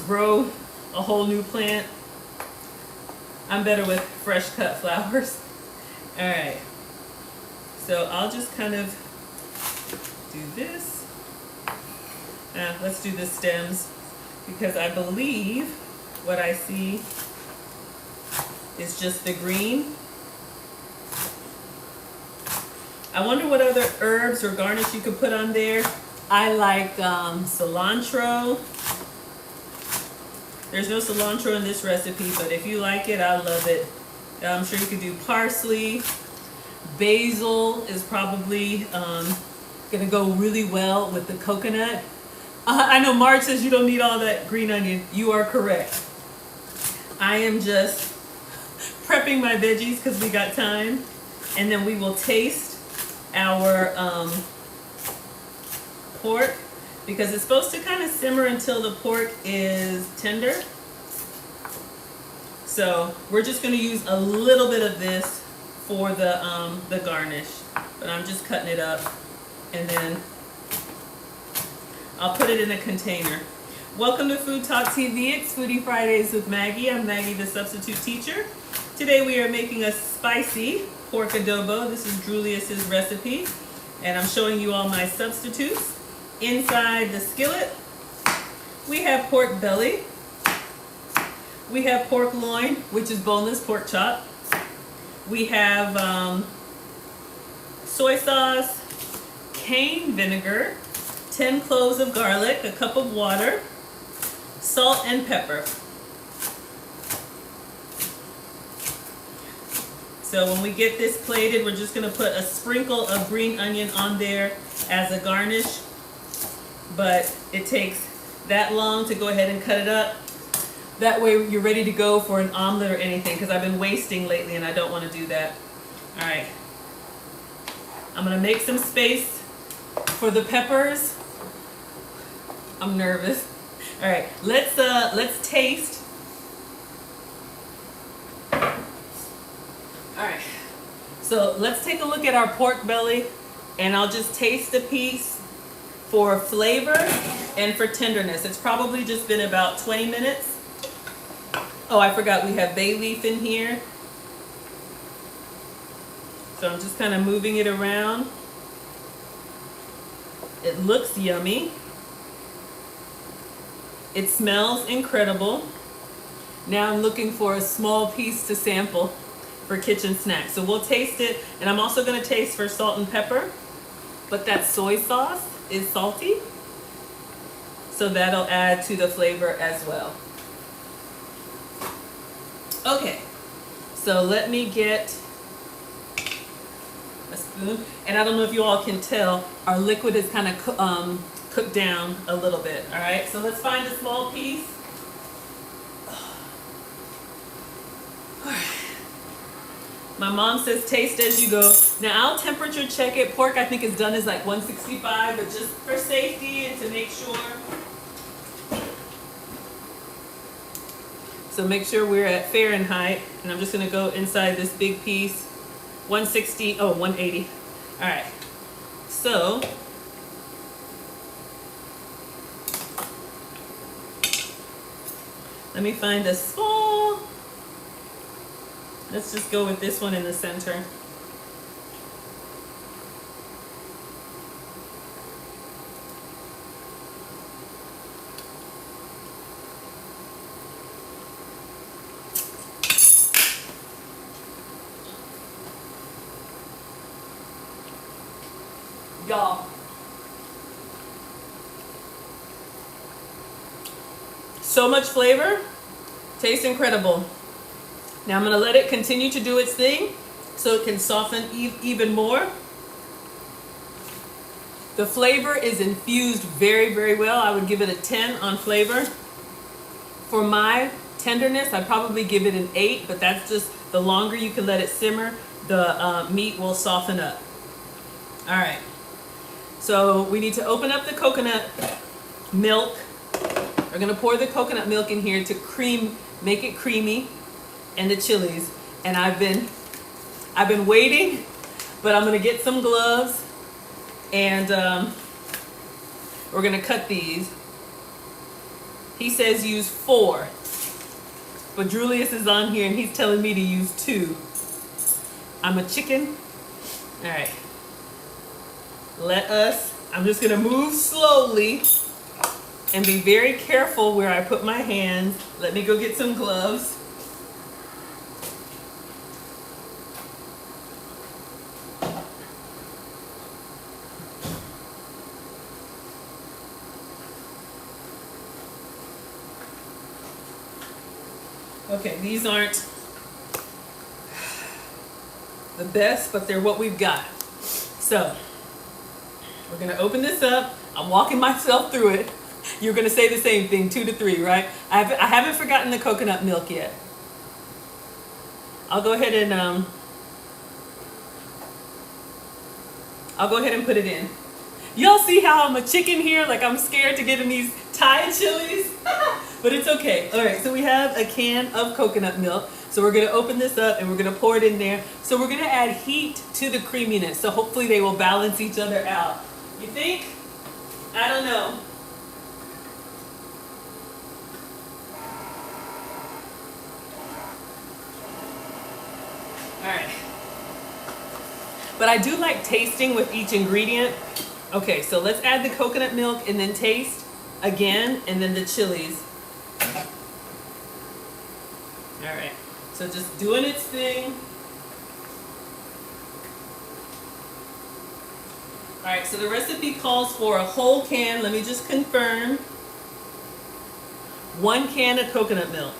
grow a whole new plant. I'm better with fresh cut flowers. All right. So I'll just kind of do this. Let's do the stems because I believe what I see is just the green. I wonder what other herbs or garnish you could put on there. I like cilantro. There's no cilantro in this recipe, but if you like it, I love it. I'm sure you could do parsley. Basil is probably gonna go really well with the coconut. I know Marge says you don't need all that green onion. You are correct. I am just prepping my veggies because we got time, and then we will taste our pork, because it's supposed to kind of simmer until the pork is tender. So we're just going to use a little bit of this for the garnish, but I'm just cutting it up, and then I'll put it in a container. Welcome to Food Talk TV. It's Foodie Fridays with Maggie. I'm Maggie the Substitute Teacher. Today we are making a spicy pork adobo. This is Julius's recipe, and I'm showing you all my substitutes. Inside the skillet, we have pork belly. We have pork loin, which is boneless pork chop. We have soy sauce, cane vinegar, 10 cloves of garlic, a cup of water, salt and pepper. So when we get this plated, we're just going to put a sprinkle of green onion on there as a garnish, but it takes that long to go ahead and cut it up. That way you're ready to go for an omelet or anything, because I've been wasting lately and I don't want to do that. All right. I'm going to make some space for the peppers. I'm nervous. All right, let's taste. All right, so let's take a look at our pork belly, and I'll just taste a piece for flavor and for tenderness. It's probably just been about 20 minutes. Oh, I forgot we have bay leaf in here. So I'm just kind of moving it around. It looks yummy. It smells incredible. Now I'm looking for a small piece to sample for kitchen snacks. So we'll taste it, and I'm also going to taste for salt and pepper, but that soy sauce is salty, so that'll add to the flavor as well. Okay, so let me get a spoon, and I don't know if you all can tell, our liquid is kind of cooked down a little bit. All right, so let's find a small piece. My mom says taste as you go. Now I'll temperature check it. Pork I think is done is like 165, but just for safety and to make sure. So make sure we're at Fahrenheit, and I'm just gonna go inside this big piece. 160, oh, 180. All right, so let me find a small, let's just go with this one in the center. Y'all, so much flavor, tastes incredible. Now I'm going to let it continue to do its thing so it can soften even more. The flavor is infused very, very well. I would give it a 10 on flavor. For my tenderness, I'd probably give it an 8, but that's just the longer you can let it simmer, the meat will soften up. All right. So we need to open up the coconut milk. We're going to pour the coconut milk in here to make it creamy, and the chilies. And I've been waiting, but I'm going to get some gloves, and we're going to cut these. He says use 4, but Julius is on here and he's telling me to use 2. I'm a chicken. All right. I'm just gonna move slowly and be very careful where I put my hands. Let me go get some gloves. Okay, these aren't the best, but they're what we've got. So we're gonna open this up. I'm walking myself through it. You're gonna say the same thing, 2 to 3, right? I haven't forgotten the coconut milk yet. I'll go ahead and put it in. Y'all see how I'm a chicken here? Like I'm scared to get in these Thai chilies, but it's okay. All right, so we have a can of coconut milk. So we're gonna open this up and we're gonna pour it in there. So we're gonna add heat to the creaminess. So hopefully they will balance each other out. You think? I don't know. All right. But I do like tasting with each ingredient. Okay, so let's add the coconut milk and then taste again, and then the chilies. All right, so just doing its thing. All right, so the recipe calls for a whole can. Let me just confirm. 1 can of coconut milk.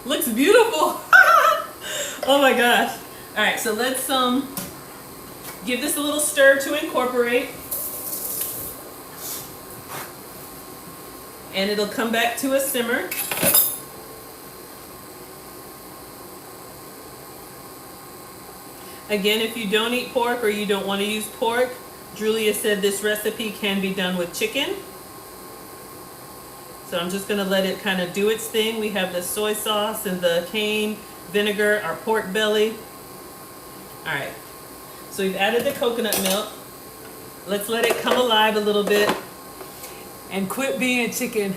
Looks beautiful. Oh my gosh. All right, so let's give this a little stir to incorporate. And it'll come back to a simmer. Again, if you don't eat pork or you don't want to use pork, Julia said this recipe can be done with chicken. So I'm just gonna let it kind of do its thing. We have the soy sauce and the cane vinegar, our pork belly. All right, so we've added the coconut milk. Let's let it come alive a little bit. And quit being a chicken.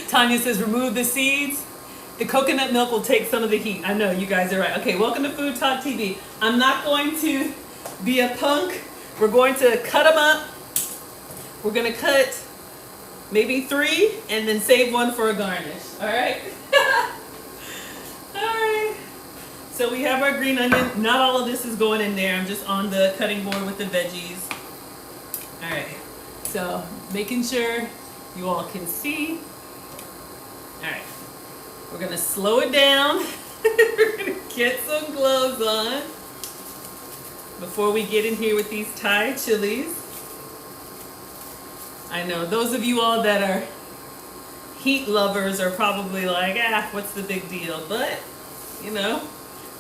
Tanya says remove the seeds. The coconut milk will take some of the heat. I know, you guys are right. Okay, welcome to Food Talk TV. I'm not going to be a punk. We're going to cut them up. We're gonna cut maybe 3 and then save 1 for a garnish, all right? All right, so we have our green onion. Not all of this is going in there. I'm just on the cutting board with the veggies. All right, so making sure you all can see. All right, we're gonna slow it down. We're gonna get some gloves on before we get in here with these Thai chilies. I know those of you all that are heat lovers are probably like, what's the big deal? But, you know,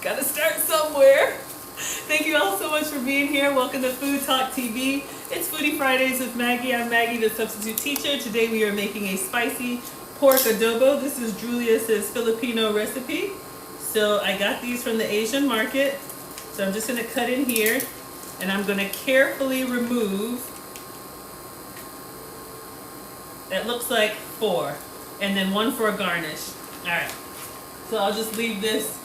gotta start somewhere. Thank you all so much for being here. Welcome to Food Talk TV. It's Foodie Fridays with Maggie. I'm Maggie the Substitute Teacher. Today we are making a spicy pork adobo. This is Julius's Filipino recipe. So I got these from the Asian market. So I'm just gonna cut in here and I'm gonna carefully remove, that looks like 4, and then 1 for a garnish. All right, so I'll just leave this.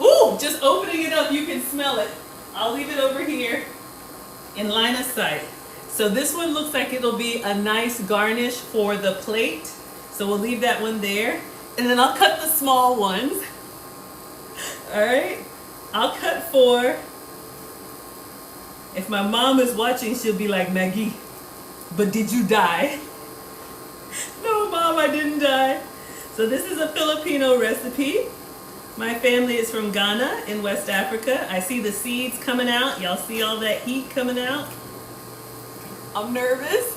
Ooh, just opening it up, you can smell it. I'll leave it over here in line of sight. So this one looks like it'll be a nice garnish for the plate. So we'll leave that one there. And then I'll cut the small ones. All right, I'll cut 4. If my mom is watching, she'll be like, Maggie, but did you die? No, Mom, I didn't die. So this is a Filipino recipe. My family is from Ghana in West Africa. I see the seeds coming out. Y'all see all that heat coming out? I'm nervous.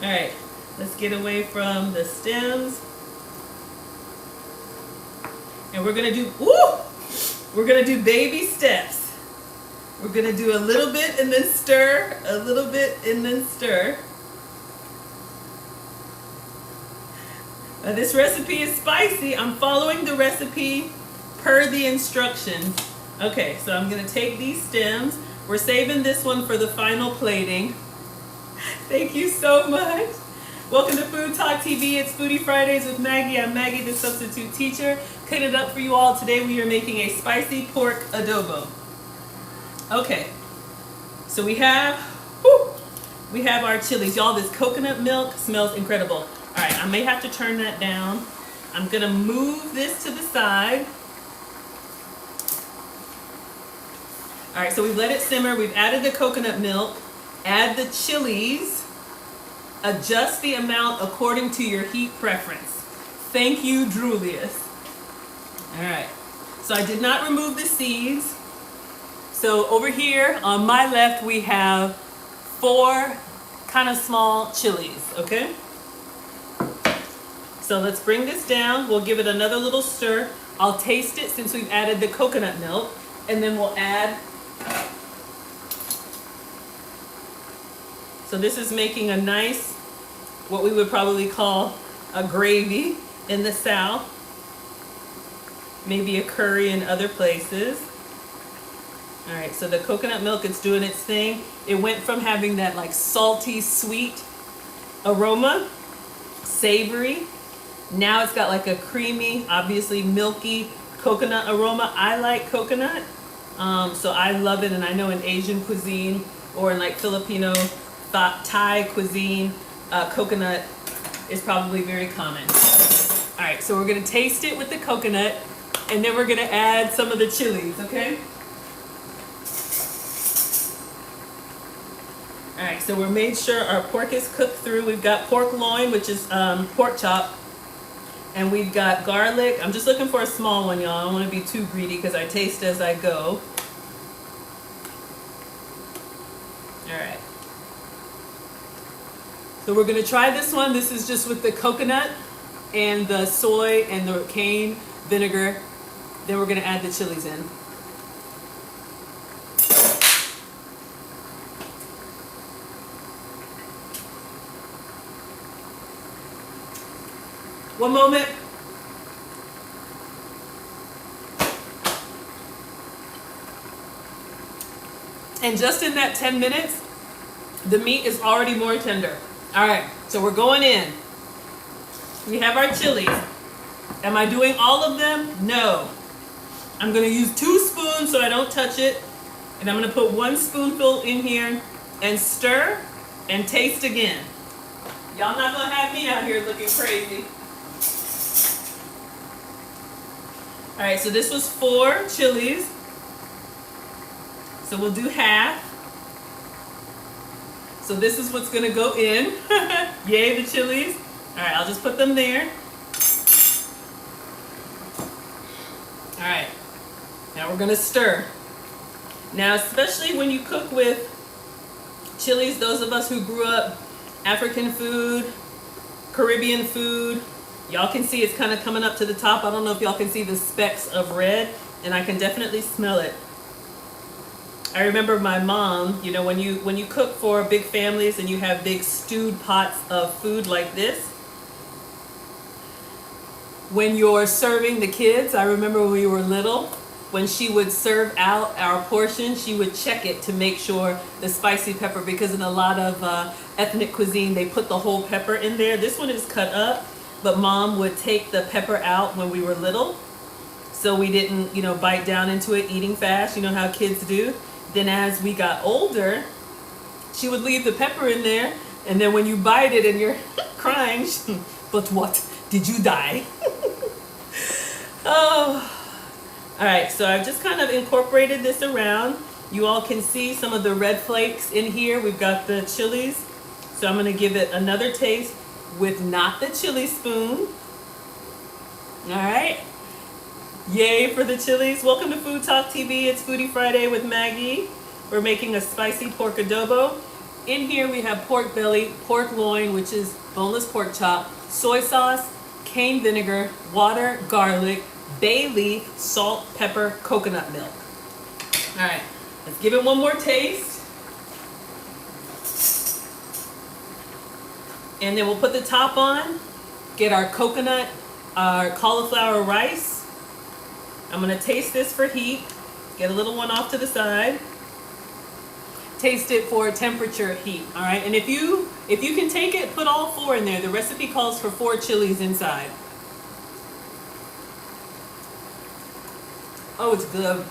All right, let's get away from the stems. And we're gonna do baby steps. We're gonna do a little bit and then stir, a little bit and then stir. Now this recipe is spicy. I'm following the recipe per the instructions. Okay, so I'm gonna take these stems. We're saving this one for the final plating. Thank you so much. Welcome to Food Talk TV. It's Foodie Fridays with Maggie. I'm Maggie the Substitute Teacher. Cutting it up for you all. Today we are making a spicy pork adobo. Okay, so we have our chilies. Y'all, this coconut milk smells incredible. All right, I may have to turn that down. I'm gonna move this to the side. All right, so we've let it simmer. We've added the coconut milk. Add the chilies. Adjust the amount according to your heat preference. Thank you, Drulius. All right, so I did not remove the seeds. So over here on my left, we have 4 kind of small chilies, okay? So let's bring this down. We'll give it another little stir. I'll taste it since we've added the coconut milk, and then we'll add. So this is making a nice, what we would probably call a gravy in the South. Maybe a curry in other places. All right, so the coconut milk, it's doing its thing. It went from having that like salty, sweet aroma, savory. Now it's got like a creamy, obviously milky coconut aroma. I like coconut, so I love it. And I know in Asian cuisine or in like Filipino, Thai cuisine, coconut is probably very common. All right, so we're gonna taste it with the coconut, and then we're gonna add some of the chilies, okay? All right, so we're made sure our pork is cooked through. We've got pork loin, which is pork chop, and we've got garlic. I'm just looking for a small one, y'all. I don't want to be too greedy because I taste as I go. All right. So we're gonna try this one. This is just with the coconut and the soy and the cane vinegar. Then we're gonna add the chilies in. One moment. And just in that 10 minutes, the meat is already more tender. All right, so we're going in. We have our chilies. Am I doing all of them? No. I'm gonna use 2 spoons so I don't touch it. And I'm gonna put 1 spoonful in here and stir and taste again. Y'all not gonna have me out here looking crazy. All right, so this was 4 chilies. So we'll do half. So this is what's gonna go in. Yay, the chilies. All right, I'll just put them there. All right, now we're gonna stir. Now, especially when you cook with chilies, those of us who grew up African food, Caribbean food, y'all can see it's kind of coming up to the top. I don't know if y'all can see the specks of red, and I can definitely smell it. I remember my mom, you know, when you cook for big families and you have big stewed pots of food like this, when you're serving the kids, I remember when we were little, when she would serve out our portion, she would check it to make sure the spicy pepper, because in a lot of ethnic cuisine, they put the whole pepper in there. This one is cut up, but mom would take the pepper out when we were little, so we didn't, you know, bite down into it eating fast, you know how kids do. Then as we got older, she would leave the pepper in there, and then when you bite it and you're crying, but what? Did you die? Oh. All right, so I've just kind of incorporated this around. You all can see some of the red flakes in here. We've got the chilies. So I'm gonna give it another taste with not the chili spoon. All right. Yay for the chilies. Welcome to FoodtokTV. It's Foodie Friday with Maggie. We're making a spicy pork adobo. In here we have pork belly, pork loin, which is boneless pork chop, soy sauce, cane vinegar, water, garlic, bay leaf, salt, pepper, coconut milk. All right, let's give it one more taste. And then we'll put the top on, get our coconut, our cauliflower rice. I'm gonna taste this for heat. Get a little one off to the side. Taste it for temperature heat, all right? And if you can take it, put all 4 in there. The recipe calls for 4 chilies inside. Oh, it's good.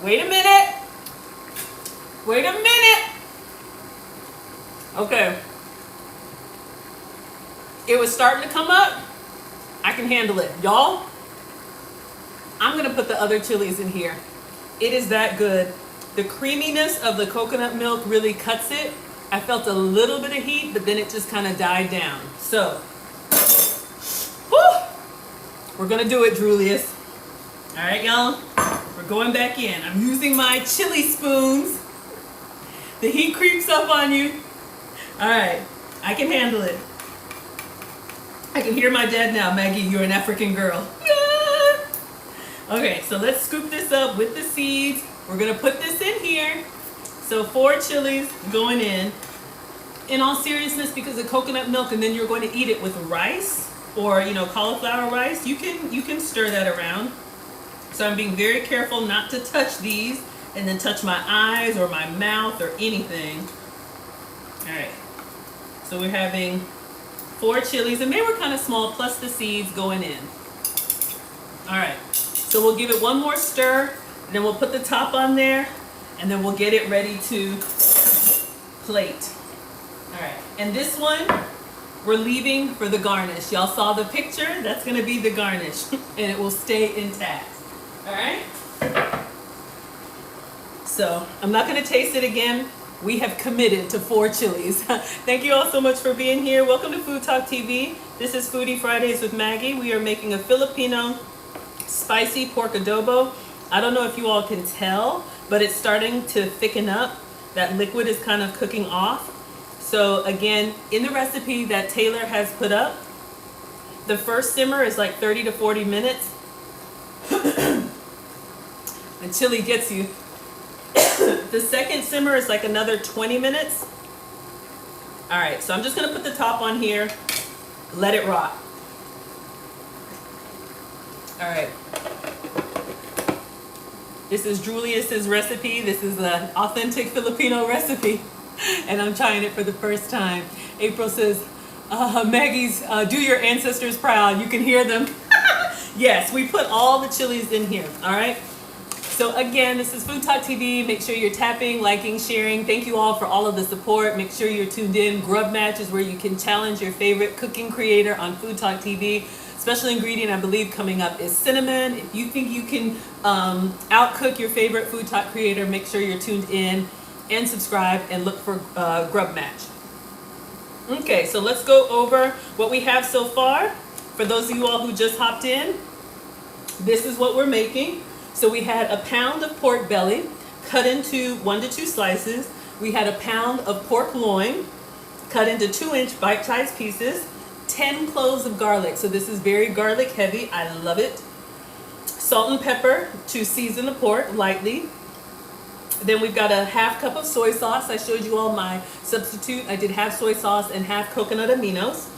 Wait a minute. Wait a minute. Okay. It was starting to come up. I can handle it. Y'all, I'm gonna put the other chilies in here. It is that good. The creaminess of the coconut milk really cuts it. I felt a little bit of heat, but then it just kind of died down. So, whew, we're gonna do it, Julius. All right, y'all, we're going back in. I'm using my chili spoons. The heat creeps up on you. All right, I can handle it. I can hear my dad now. Maggie, you're an African girl. Yeah. Okay, so let's scoop this up with the seeds. We're gonna put this in here. So 4 chilies going in all seriousness, because of coconut milk, and then you're going to eat it with rice or, you know, cauliflower rice. You can stir that around. So I'm being very careful not to touch these and then touch my eyes or my mouth or anything. All right, so we're having 4 chilies, and they were kind of small, plus the seeds going in. All right, so we'll give it one more stir, and then we'll put the top on there, and then we'll get it ready to plate. All right, and this one we're leaving for the garnish. Y'all saw the picture? That's gonna be the garnish, and it will stay intact. All right? So I'm not gonna taste it again. We have committed to 4 chilies. Thank you all so much for being here. Welcome to FoodtokTV. This is Foodie Fridays with Maggie. We are making a Filipino spicy pork adobo. I don't know if you all can tell, but it's starting to thicken up. That liquid is kind of cooking off. So again, in the recipe that Taylor has put up, the first simmer is like 30 to 40 minutes. And chili gets you. The second simmer is like another 20 minutes. All right, so I'm just gonna put the top on here, let it rot. All right. This is Julius's recipe. This is an authentic Filipino recipe, and I'm trying it for the first time. April says, Maggie's, do your ancestors proud. You can hear them. Yes, we put all the chilies in here, all right? So again, this is FoodtokTV. Make sure you're tapping, liking, sharing. Thank you all for all of the support. Make sure you're tuned in. Grub Match is where you can challenge your favorite cooking creator on FoodtokTV. Special ingredient, I believe, coming up is cinnamon. If you think you can outcook your favorite food talk creator, make sure you're tuned in and subscribe and look for Grub Match. Okay, so let's go over what we have so far. For those of you all who just hopped in, this is what we're making. So we had a pound of pork belly cut into 1 to 2 slices. We had a pound of pork loin cut into 2-inch bite-sized pieces. 10 cloves of garlic, so this is very garlic heavy. I love it. Salt and pepper to season the pork lightly. Then we've got a ½ cup of soy sauce. I showed you all my substitute. I did half soy sauce and half coconut aminos.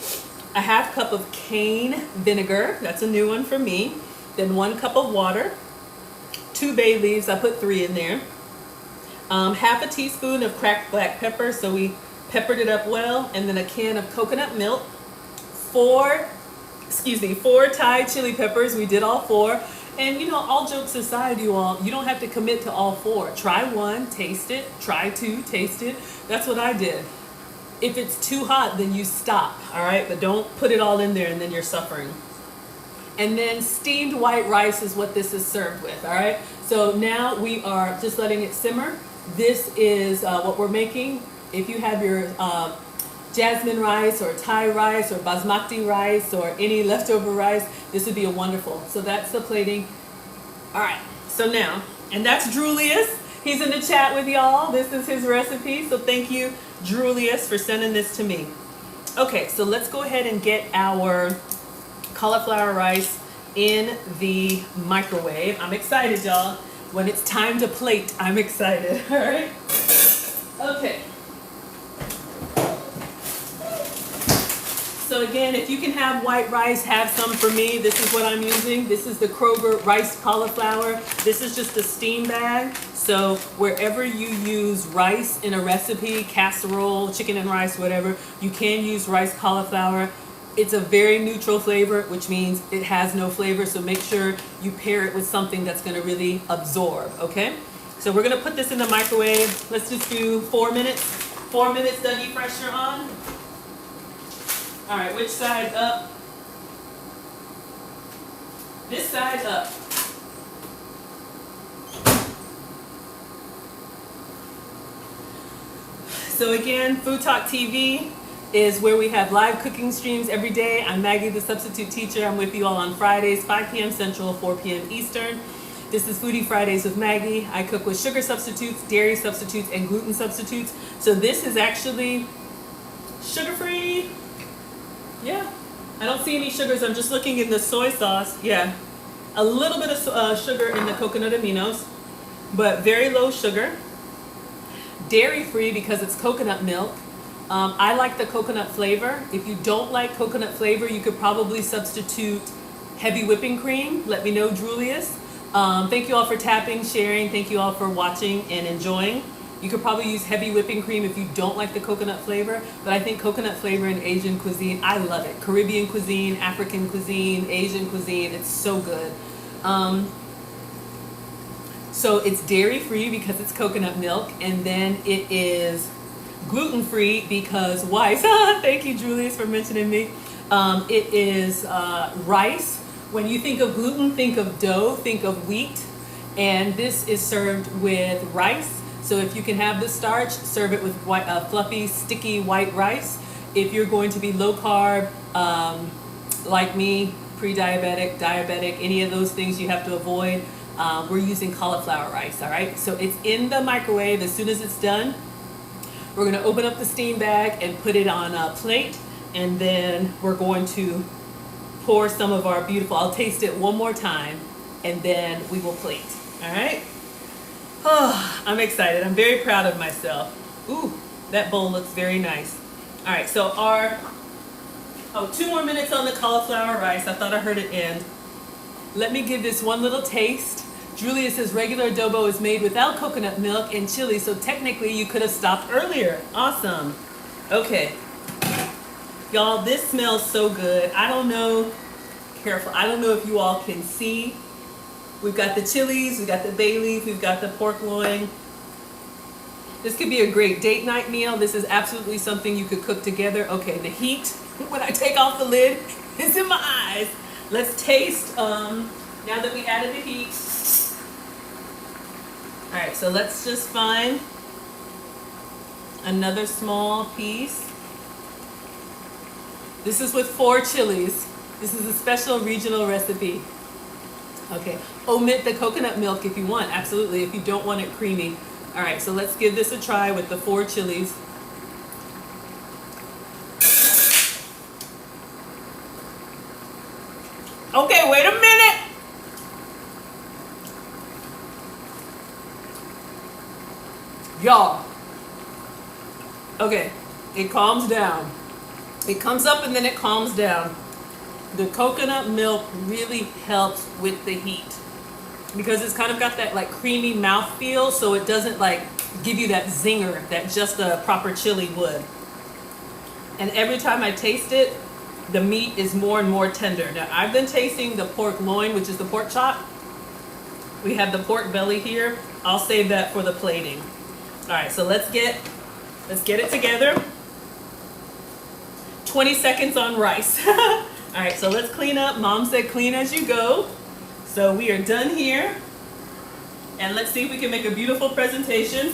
A ½ cup of cane vinegar. That's a new one for me. Then 1 cup of water. 2 bay leaves. I put 3 in there. ½ a teaspoon of cracked black pepper, so we peppered it up well. And then a can of coconut milk. 4 Thai chili peppers. We did all 4. And you know, all jokes aside, you all, you don't have to commit to all 4. Try 1, taste it. Try 2, taste it. That's what I did. If it's too hot, then you stop, all right? But don't put it all in there and then you're suffering. And then steamed white rice is what this is served with, all right? So now we are just letting it simmer. This is what we're making. If you have your jasmine rice or Thai rice or basmati rice or any leftover rice, this would be a wonderful. So that's the plating. All right, so now, and that's Julius. He's in the chat with y'all. This is his recipe. So thank you, Julius, for sending this to me. Okay, so let's go ahead and get our cauliflower rice in the microwave. I'm excited, y'all. When it's time to plate, I'm excited, all right? Okay. So again, if you can have white rice, have some for me. This is what I'm using. This is the Kroger rice cauliflower. This is just a steam bag. So wherever you use rice in a recipe, casserole, chicken and rice, whatever, you can use rice cauliflower. It's a very neutral flavor, which means it has no flavor. So make sure you pair it with something that's gonna really absorb, okay? So we're gonna put this in the microwave. Let's just do 4 minutes. 4 minutes, Dougie pressure on. All right, which side up? This side up. So again, Food Talk TV is where we have live cooking streams every day. I'm Maggie the Substitute Teacher. I'm with you all on Fridays, 5 p.m. Central, 4 p.m. Eastern. This is Foodie Fridays with Maggie. I cook with sugar substitutes, dairy substitutes, and gluten substitutes. So this is actually sugar-free. Yeah, I don't see any sugars. I'm just looking in the soy sauce. Yeah, a little bit of sugar in the coconut aminos, but very low sugar. Dairy-free because it's coconut milk. I like the coconut flavor. If you don't like coconut flavor, you could probably substitute heavy whipping cream. Let me know, Julius. Thank you all for tapping, sharing. Thank you all for watching and enjoying. You could probably use heavy whipping cream if you don't like the coconut flavor, but I think coconut flavor in Asian cuisine, I love it. Caribbean cuisine, African cuisine, Asian cuisine, it's so good. So it's dairy-free because it's coconut milk, and then it is gluten-free because why? Thank you, Julius, for mentioning me. It is rice. When you think of gluten, think of dough, think of wheat, and this is served with rice. So if you can have the starch, serve it with white, fluffy, sticky white rice. If you're going to be low carb, like me, pre-diabetic, diabetic, any of those things you have to avoid, we're using cauliflower rice, all right? So it's in the microwave. As soon as it's done, we're gonna open up the steam bag and put it on a plate, and then we're going to pour some of our beautiful, I'll taste it one more time, and then we will plate, all right? Oh, I'm excited. I'm very proud of myself. Ooh, that bowl looks very nice. All right, so oh, 2 more minutes on the cauliflower rice. I thought I heard it end. Let me give this one little taste. Julius's regular adobo is made without coconut milk and chili, so technically you could have stopped earlier. Awesome. Okay. Y'all, this smells so good. I don't know, careful, I don't know if you all can see. We've got the chilies, we've got the bay leaf, we've got the pork loin. This could be a great date night meal. This is absolutely something you could cook together. Okay, the heat, when I take off the lid, is in my eyes. Let's taste, now that we added the heat. All right, so let's just find another small piece. This is with 4 chilies. This is a special regional recipe. Okay, omit the coconut milk if you want, absolutely, if you don't want it creamy. All right, so let's give this a try with the 4 chilies. Okay, wait a minute. Y'all. Okay, it calms down. It comes up and then it calms down. The coconut milk really helps with the heat because it's kind of got that like creamy mouth feel, so it doesn't like give you that zinger that just a proper chili would. And every time I taste it, the meat is more and more tender. Now I've been tasting the pork loin, which is the pork chop. We have the pork belly here. I'll save that for the plating. All right, so let's get it together. 20 seconds on rice. All right, so let's clean up. Mom said clean as you go. So we are done here. And let's see if we can make a beautiful presentation.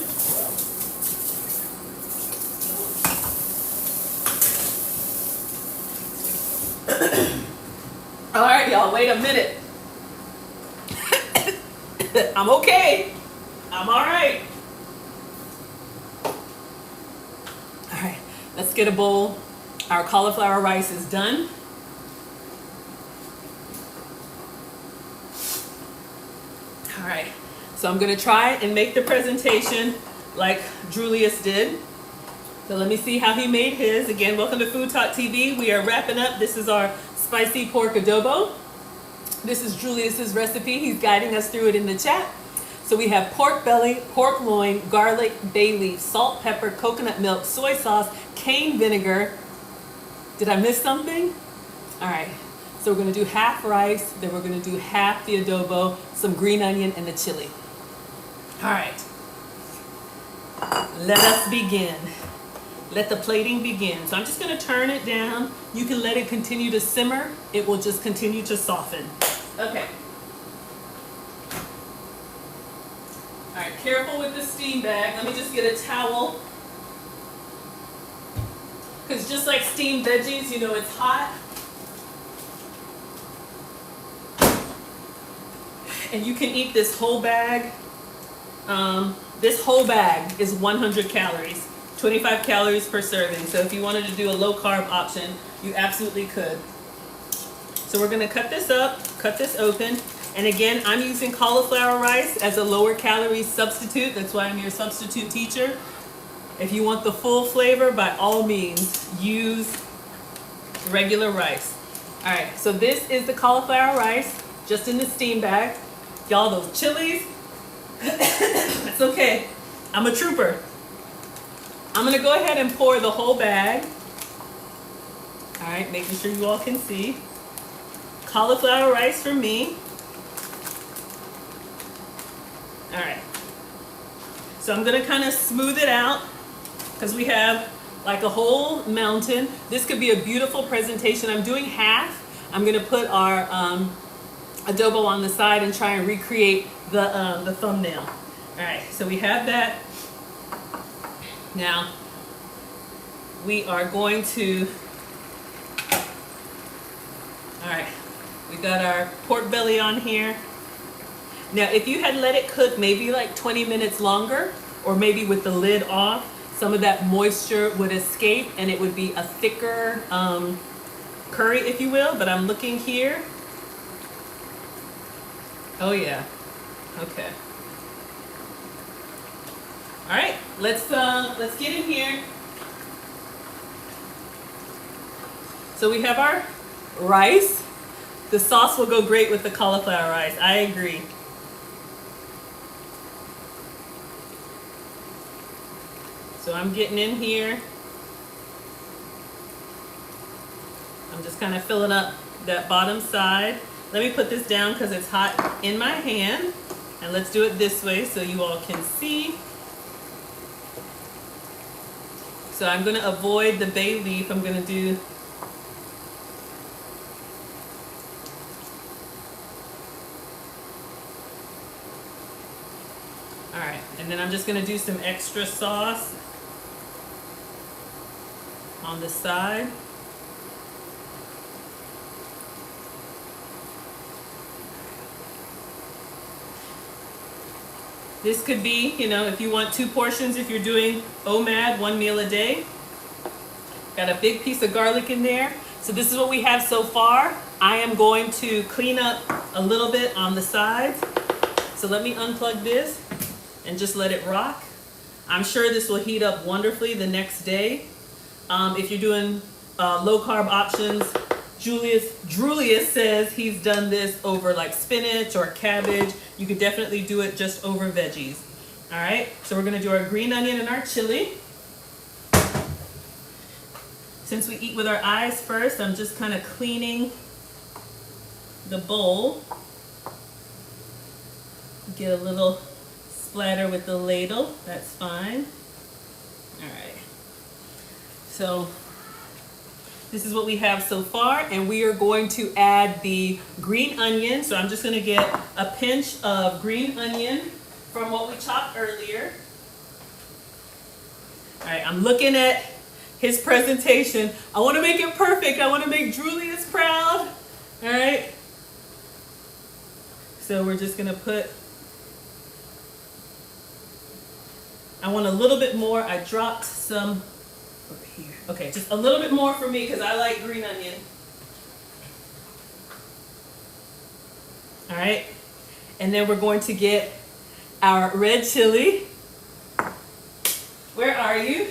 All right, y'all, wait a minute. I'm okay. I'm all right. All right, let's get a bowl. Our cauliflower rice is done. All right, so I'm gonna try and make the presentation like Julius did. So let me see how he made his. Again, welcome to Food Talk TV. We are wrapping up. This is our spicy pork adobo. This is Julius's recipe. He's guiding us through it in the chat. So we have pork belly, pork loin, garlic, bay leaf, salt, pepper, coconut milk, soy sauce, cane vinegar. Did I miss something? All right. So we're going to do half rice, then we're going to do half the adobo, some green onion, and the chili. All right. Let us begin. Let the plating begin. So I'm just going to turn it down. You can let it continue to simmer. It will just continue to soften. Okay. All right, careful with the steam bag. Let me just get a towel Because just like steamed veggies, you know, it's hot. And you can eat this whole bag. This whole bag is 100 calories, 25 calories per serving. So if you wanted to do a low carb option, you absolutely could. So we're gonna cut this up, cut this open. And again, I'm using cauliflower rice as a lower calorie substitute. That's why I'm your substitute teacher. If you want the full flavor, by all means, use regular rice. All right, so this is the cauliflower rice, just in the steam bag. Y'all, those chilies, that's okay. I'm a trooper. I'm gonna go ahead and pour the whole bag. All right, making sure you all can see. Cauliflower rice for me. All right. So I'm gonna kind of smooth it out because we have like a whole mountain. This could be a beautiful presentation. I'm doing half. I'm gonna put our adobo on the side and try and recreate the thumbnail. All right, so we have that. Now, we are going to, all right, we got our pork belly on here. Now, if you had let it cook maybe like 20 minutes longer, or maybe with the lid off, some of that moisture would escape and it would be a thicker curry, if you will. But I'm looking here. Oh yeah, okay. All right, let's get in here. So we have our rice. The sauce will go great with the cauliflower rice. I agree. So I'm getting in here. I'm just kind of filling up that bottom side. Let me put this down because it's hot in my hand. And let's do it this way so you all can see. So I'm going to avoid the bay leaf. I'm going to do all right, and then I'm just going to do some extra sauce on the side. This could be, you know, if you want 2 portions, if you're doing OMAD, 1 meal a day. Got a big piece of garlic in there. So this is what we have so far. I am going to clean up a little bit on the sides. So let me unplug this and just let it rock. I'm sure this will heat up wonderfully the next day. If you're doing low carb options, Julius says he's done this over like spinach or cabbage. You could definitely do it just over veggies. All right, so we're gonna do our green onion and our chili. Since we eat with our eyes first, I'm just kind of cleaning the bowl. Get a little splatter with the ladle, that's fine. All right, so this is what we have so far, and we are going to add the green onion. So I'm just gonna get a pinch of green onion from what we chopped earlier. All right, I'm looking at his presentation. I wanna make it perfect. I wanna make Julius proud. All right. So we're just gonna put, I want a little bit more. I dropped some over here. Okay, just a little bit more for me because I like green onion. All right, and then we're going to get our red chili. Where are you?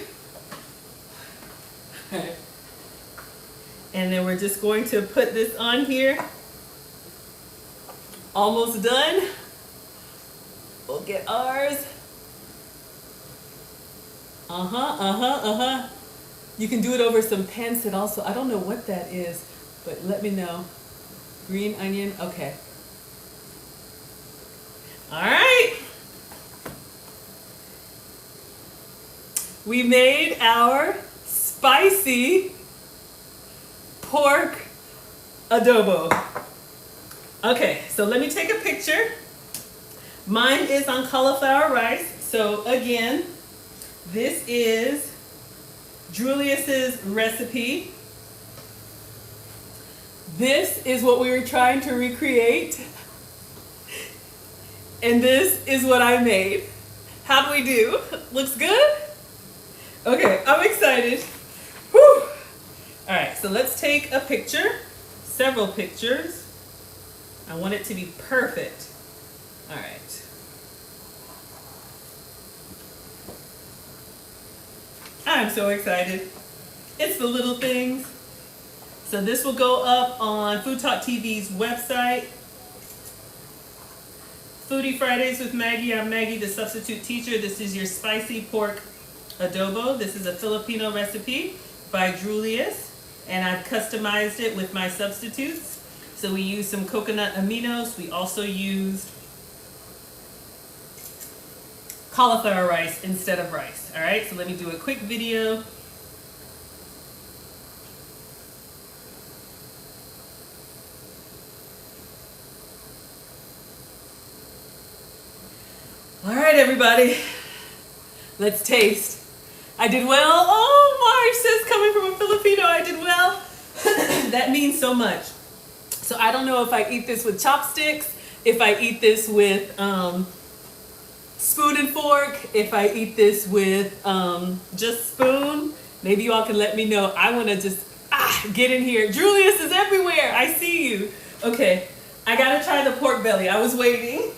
All right. And then we're just going to put this on here. Almost done. We'll get ours. You can do it over some pancit also. I don't know what that is, but let me know. Green onion, okay. All right. We made our spicy pork adobo. Okay, so let me take a picture. Mine is on cauliflower rice. So again, this is Julius's recipe. This is what we were trying to recreate. And this is what I made. How do we do? Looks good? Okay, I'm excited. Whew. All right, so let's take a picture, several pictures. I want it to be perfect. All right. I'm so excited. It's the little things. So this will go up on FoodtokTV's website. Foodie Fridays with Maggie. I'm Maggie the Substitute Teacher. This is your Spicy Pork Adobo. This is a Filipino recipe by Julius, and I've customized it with my substitutes. So we used some coconut aminos. We also used cauliflower rice instead of rice. All right, so let me do a quick video. All right, everybody, let's taste. I did well. Oh, Marge says coming from a Filipino, I did well. That means so much. So I don't know if I eat this with chopsticks, if I eat this with spoon and fork, if I eat this with just spoon. Maybe you all can let me know. I want to just get in here. Julius is everywhere. I see you. Okay, I gotta try the pork belly. I was waiting.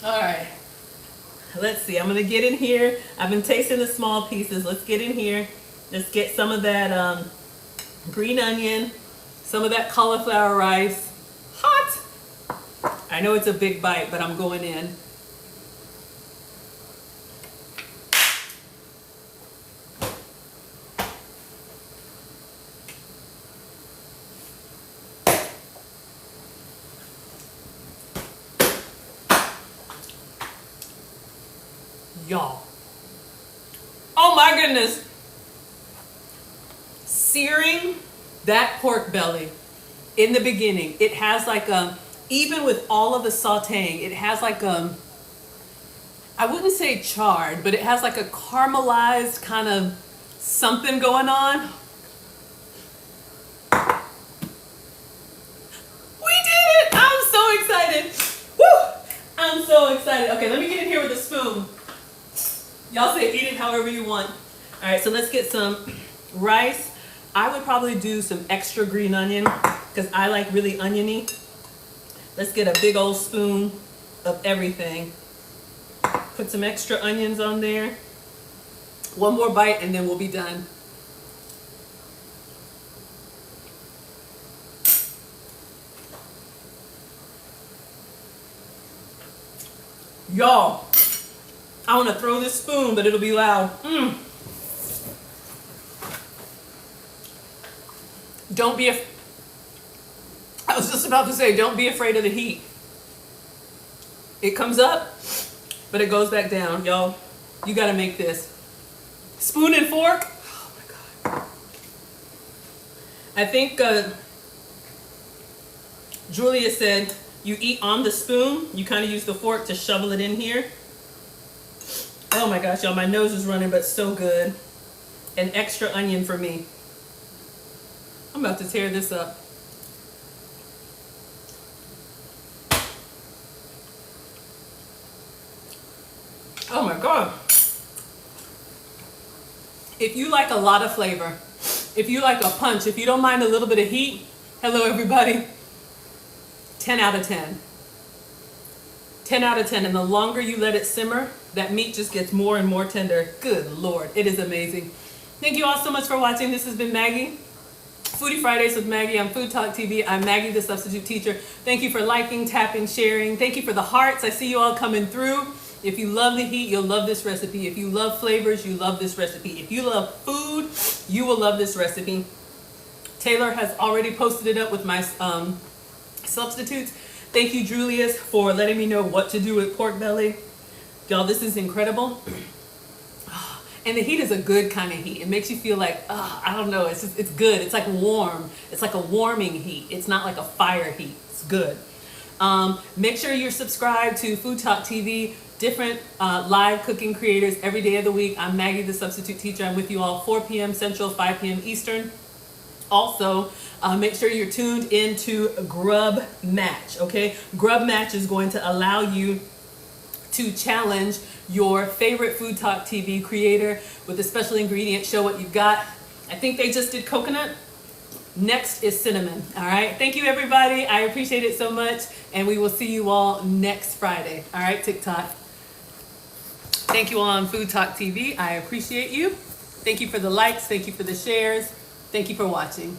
All right, let's see. I'm gonna get in here. I've been tasting the small pieces. Let's get in here. Let's get some of that green onion, some of that cauliflower rice. Hot. I know it's a big bite, but I'm going in. Y'all. Oh my goodness. Searing that pork belly in the beginning, it has like even with all of the sauteing, it has like I wouldn't say charred, but it has like a caramelized kind of something going on. We did it! I'm so excited. Woo! I'm so excited. Okay, let me get in here with a spoon. Y'all say eat it however you want. All right, so let's get some rice. I would probably do some extra green onion because I like really oniony. Let's get a big old spoon of everything. Put some extra onions on there. One more bite and then we'll be done. Y'all, I want to throw this spoon, but it'll be loud. Don't be I was just about to say, don't be afraid of the heat. It comes up, but it goes back down. Y'all, you got to make this. Spoon and fork. Oh my God. I think Julia said you eat on the spoon. You kind of use the fork to shovel it in here. Oh my gosh, y'all, my nose is running, but so good. An extra onion for me. I'm about to tear this up. Oh my God. If you like a lot of flavor, if you like a punch, if you don't mind a little bit of heat, hello everybody, 10 out of 10. 10 out of 10. And the longer you let it simmer, that meat just gets more and more tender. Good Lord, it is amazing. Thank you all so much for watching. This has been Maggie. Foodie Fridays with Maggie on FoodtokTV. I'm Maggie the Substitute Teacher. Thank you for liking, tapping, sharing. Thank you for the hearts. I see you all coming through. If you love the heat, you'll love this recipe. If you love flavors, you love this recipe. If you love food, you will love this recipe. Taylor has already posted it up with my substitutes. Thank you, Julius, for letting me know what to do with pork belly. Y'all, this is incredible. And the heat is a good kind of heat. It makes you feel like, I don't know, it's good. It's like warm. It's like a warming heat. It's not like a fire heat. It's good. Make sure you're subscribed to Food Talk TV, different live cooking creators every day of the week. I'm Maggie the Substitute Teacher. I'm with you all 4 p.m. Central, 5 p.m. Eastern. Also, make sure you're tuned into Grub Match, okay? Grub Match is going to allow you to challenge your favorite Food Talk TV creator with a special ingredient. Show what you've got. I think they just did coconut. Next is cinnamon. All right. Thank you, everybody. I appreciate it so much. And we will see you all next Friday. All right, TikTok. Thank you all on Food Talk TV. I appreciate you. Thank you for the likes. Thank you for the shares. Thank you for watching.